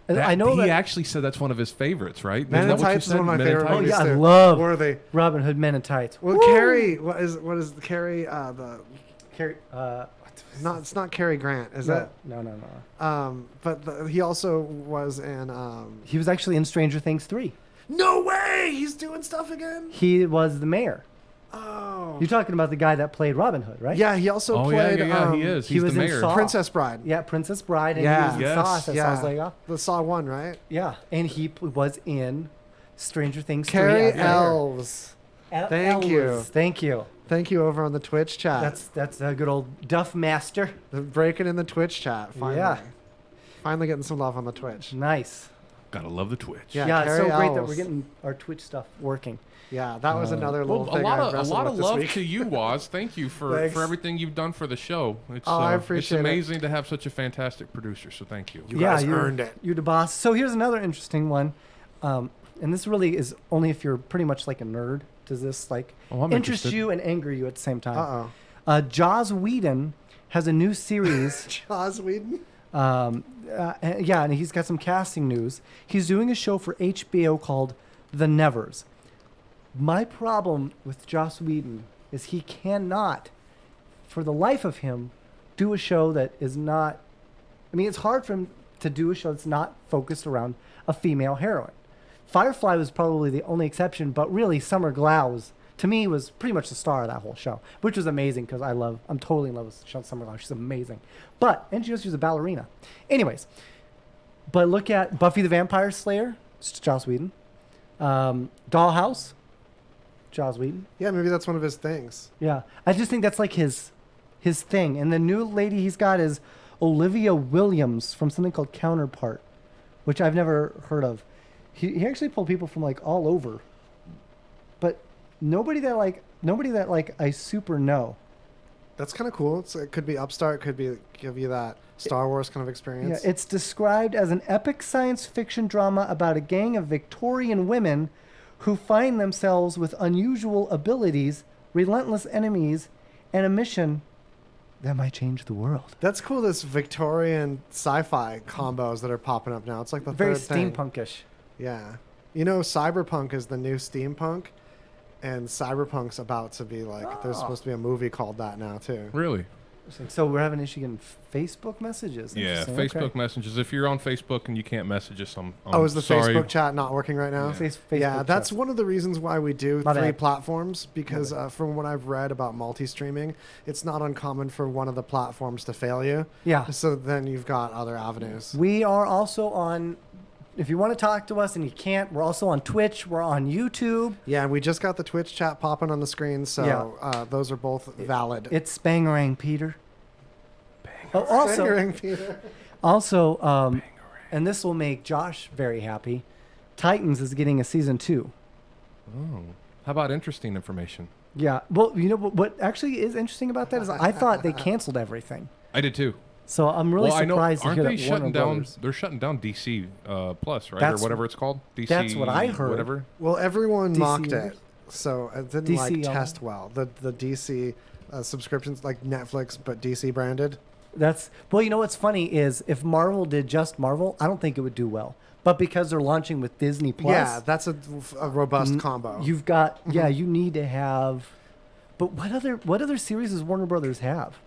I know he that actually said that's one of his favorites, right? Men Isn't in that what you Tights is said? one of my Men in favorite Tights? movies. I too. love Where are they? Robin Hood Men in Tights. Well, Woo! Carrie, what is Carrie? Carrie. It's not Cary Grant, is it? No. But he also was in. He was actually in Stranger Things 3. No way! He's doing stuff again. He was the mayor. Oh. You're talking about the guy that played Robin Hood, right? Yeah, he also played. he is. He He's was the in mayor. Saw. Princess Bride. Yeah, Princess Bride, and Yeah. he was in Yes. Saw. So Yeah. Saws Like, The Saw 1, right? yeah, and he was in Stranger Things 3. Carrie as the mayor. Elves. Thank you. Elves. Thank you. Thank you over on the Twitch chat. That's a good old Duff Master. They're breaking in the Twitch chat. Finally. Yeah. Finally getting some love on the Twitch. Nice. Gotta love the Twitch. Yeah, it's Carrie so great that Elves. we're getting our Twitch stuff working. Yeah, that was another little Well, thing I a wrestled lot with of this love week. to you, Woz. Thank you for Thanks. everything you've done for the show. It's I appreciate it's it. amazing to have such a fantastic producer. So thank you. You guys earned it. You're the boss. So here's another interesting one, and this really is only if you're pretty much like a nerd. Does this like I'm interest interested. you and anger you at the same time? Uh-oh. Joss Whedon has a new series. Joss Whedon? Yeah, and he's got some casting news. He's doing a show for HBO called The Nevers. My problem with Joss Whedon is he cannot, for the life of him, do a show that is not. I mean, it's hard for him to do a show that's not focused around a female heroine. Firefly was probably the only exception, but really, Summer Glau to me was pretty much the star of that whole show, which was amazing because I'm totally in love with Summer Glau. She's amazing, and she's a ballerina. Anyways, but look at Buffy the Vampire Slayer, it's Joss Whedon. Dollhouse, Joss Whedon. Yeah, maybe that's one of his things. Yeah, I just think that's like his thing. And the new lady he's got is Olivia Williams from something called Counterpart, which I've never heard of. He actually pulled people from like all over, but nobody that I super know. That's kind of cool. It could be Upstart, could be give you that Star Wars kind of experience. Yeah, it's described as an epic science fiction drama about a gang of Victorian women who find themselves with unusual abilities, relentless enemies, and a mission that might change the world. That's cool. This Victorian sci-fi combos that are popping up now. It's like the Very third thing. steampunkish. Yeah. You know, cyberpunk is the new steampunk, and cyberpunk's about to be like, there's supposed to be a movie called that now, too. Really? So we're having an issue getting Facebook messages. Yeah, Interesting. Facebook Okay. messages. If you're on Facebook and you can't message us, I'm Is the sorry. Facebook chat not working right now? Yeah. Facebook Yeah, that's chat. one of the reasons why we do My 3 bad. platforms, because from what I've read about multi-streaming, it's not uncommon for one of the platforms to fail you. Yeah. So then you've got other avenues. We are also on. If you want to talk to us and you can't, we're also on Twitch. We're on YouTube. Yeah, we just got the Twitch chat popping on the screen, so those are both valid. It's Bangarang Peter. Oh, also, Bangarang Peter. Also, and this will make Josh very happy. Titans is getting a season 2. Oh, how about interesting information? Yeah. Well, you know what actually is interesting about that is I thought they canceled everything. I did too. So I'm really I know, surprised to aren't hear they that shutting Warner down? Brothers. They're shutting down DC Plus, right, That's- or whatever it's called. DC. that's what I heard. Whatever. Well, everyone DC mocked universe? it, so it didn't DC test well. The DC subscriptions, like Netflix, but DC branded. Well, you know what's funny is if Marvel did just Marvel, I don't think it would do well. But because they're launching with Disney Plus, Yeah, that's a robust combo. You've got you need to have. But what other series does Warner Brothers have?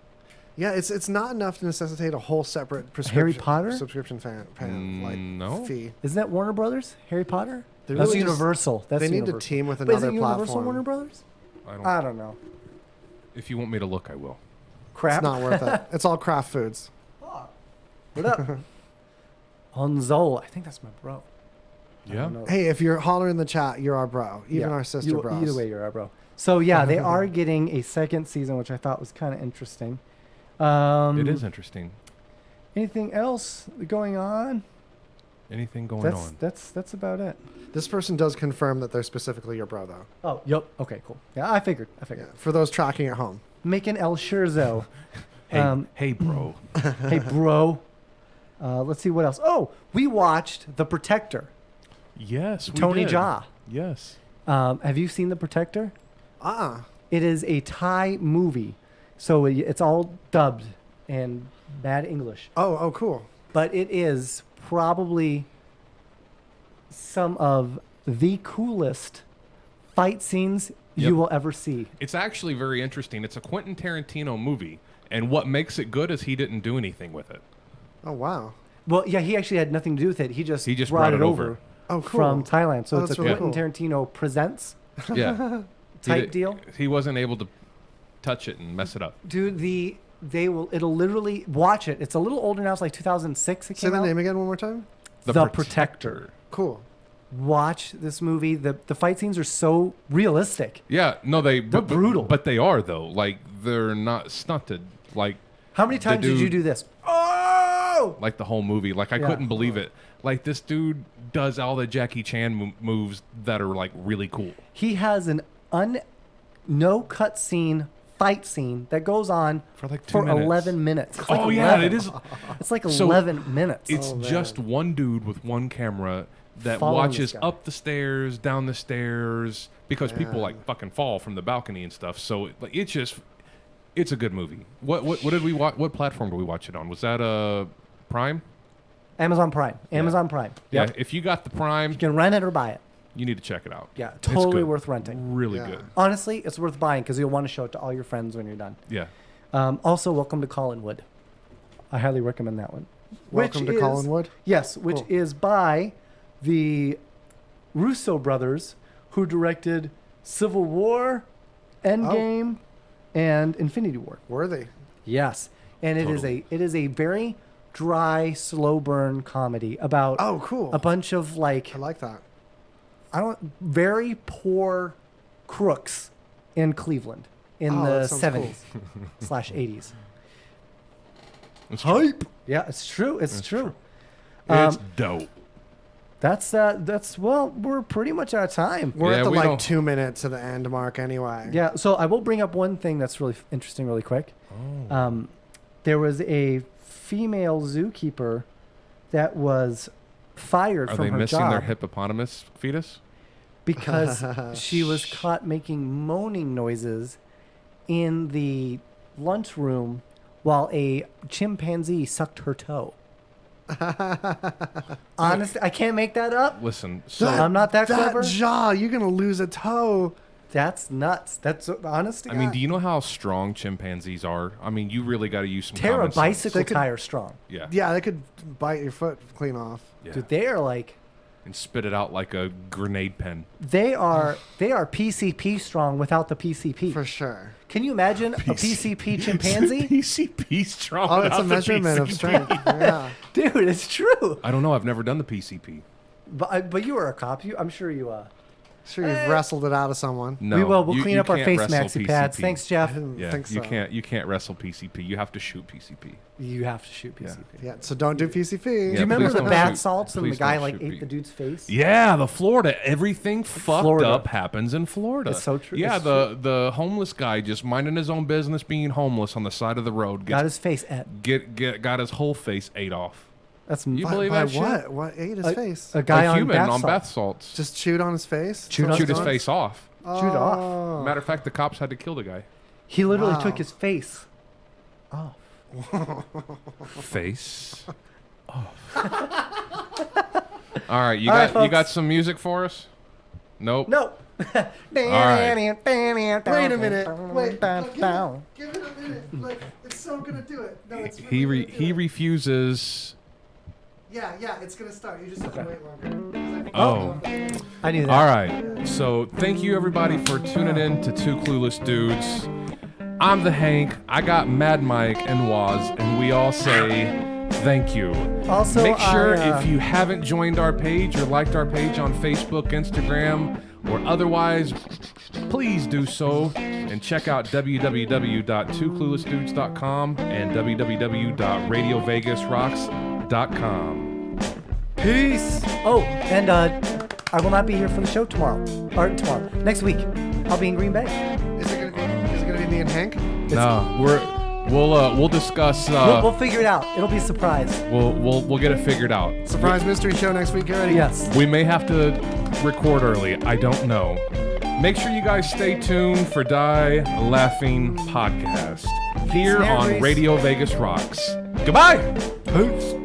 Yeah, it's not enough to necessitate a whole separate Harry Potter subscription no fee. Isn't that Warner Brothers? Harry Potter? They That's really just- Universal. That's they need to Universal. team with But is it another Universal platform. Warner Brothers? I I don't know. If you want me to look, I will. Crap. It's not worth it. It's all craft foods. What up? Hanzo. I think that's my bro. I Yeah. don't know. Hey, if you're hollering in the chat, you're our bro. Even our sister bros. Either way, you're our bro. So yeah, they are getting a second season, which I thought was kind of interesting. It is interesting. Anything else going on? Anything going on? That's about it. This person does confirm that they're specifically your bro, though. Oh, yep. Okay, cool. Yeah, I figured. Yeah, for those tracking at home. Making El Scherzo. Hey, bro. Hey, bro. Let's see what else. Oh, we watched The Protector. Yes, we Tony did. Jaa. Yes. Have you seen The Protector? It is a Thai movie, so it's all dubbed. and bad English. Oh, cool. But it is probably some of the coolest fight scenes you will ever see. It's actually very interesting. It's a Quentin Tarantino movie, and what makes it good is he didn't do anything with it. Oh, wow. Well, yeah, he actually had nothing to do with it. He just brought it over. Oh, cool. From Thailand. So Oh, it's a that's really Quentin cool. Tarantino presents Yeah. type deal. He wasn't able to touch it and mess it up. Dude, it'll literally watch it. It's a little older now. It's like 2006 it Say came the out. name again one more time. The Protector. Cool. Watch this movie. The fight scenes are so realistic. Yeah, no, they're brutal. But they are, though. Like, they're not stunted. Like, How many times did you do this? Oh! Like the whole movie. Like, I Yeah. couldn't believe it. Like, this dude does all the Jackie Chan moves that are, like, really cool. He has an no cut scene fight scene that goes on for like 2 minutes. 11 minutes. It's like Oh, 11. yeah, it is. It's like So, 11 minutes. It's just one dude with one camera that Following watches this guy. up the stairs, down the stairs, because people like fucking fall from the balcony and stuff. So like it's a good movie. What did we watch? What platform did we watch it on? Was that Prime? Amazon Prime. Amazon Prime. Yep. Yeah. If you got the Prime, You can rent it or buy it. you need to check it out. Yeah, It's totally good. worth renting. Really good. Honestly, it's worth buying because you'll want to show it to all your friends when you're done. Yeah. Also, Welcome to Collinwood. I highly recommend that one. Welcome to Collinwood? Yes, which Cool. is by the Russo brothers who directed Civil War, Endgame, and Infinity War. Worthy. Yes, and it is a very dry, slow burn comedy about a bunch of I like that. Very poor crooks in Cleveland in Oh, the that sounds 70s slash 80s. It's Hype. Yeah, it's true. It's true. It's dope. That's we're pretty much out of time. We're at the 2 minutes to the end mark anyway. Yeah, so I will bring up one thing that's really interesting really quick. There was a female zookeeper that was fired Are from they her missing job their hippopotamus fetus? because she was caught making moaning noises in the lunchroom while a chimpanzee sucked her toe. Honestly, I can't make that up. Listen, I'm not that clever. jaw, you're gonna lose a toe. That's nuts. That's honestly. I mean, do you know how strong chimpanzees are? I mean, you really got to use some tear a common sense. bicycle tire strong. Yeah. Yeah, they could bite your foot clean off. Yeah. Dude, they are like And spit it out like a grenade pen. they are PCP strong without the PCP. For sure. Can you imagine a PCP chimpanzee? PCP strong. Oh, it's without a the measurement of PCP. strength. Yeah. Dude, it's true. I don't know. I've never done the PCP. But you were a cop. I'm sure you Sure, you've wrestled it out of someone. No, We will. We'll you- clean you up our can't face wrestle maxi pads. PCP. Thanks, Jeff. Yeah, think you so. can't wrestle PCP. You have to shoot PCP. You have to shoot PCP. Yeah, so don't do PCP. Do you Yeah, remember please the don't bath shoot- salts and the please guy don't like shoot ate the dude's face? Yeah, the Florida. Everything fucked Florida. up happens in Florida. It's so true. Yeah, It's the homeless guy just minding his own business, being homeless on the side of the road. Got his face ate. Got his whole face ate off. That's You By believe what? that shit? What ate his A- face? a guy a on human bath on salts. bath salts. Just chewed on his face? Chewed That's on Chewed what his it's face off. Chewed off. Matter of fact, the cops had to kill the guy. He literally Wow. took his face off. Face off. All right, you All right, got folks. some music for us? Nope. No. right. Wait a minute. Wait. Give it a minute. Like, it's so gonna do it. No, it's really He refuses. Yeah, it's gonna start. You just have to wait longer. Oh. I knew that. All right. So thank you everybody for tuning in to Two Clueless Dudes. I'm the Hank. I got Mad Mike and Waz, and we all say thank you. Also, make sure I, if you haven't joined our page or liked our page on Facebook, Instagram, or otherwise, please do so. And check out www.twocluelessdudes.com and www.radiovegasrocks.com. Peace. Oh, and I will not be here for the show tomorrow. Or tomorrow. Next week. I'll be in Green Bay. Is it gonna be me and Hank? No, we'll discuss. We'll figure it out. It'll be a surprise. We'll get it figured out. Surprise mystery show next week already. Yes. We may have to record early. I don't know. Make sure you guys stay tuned for Die Laughing Podcast here on memories. Radio Vegas Rocks. Goodbye. Peace.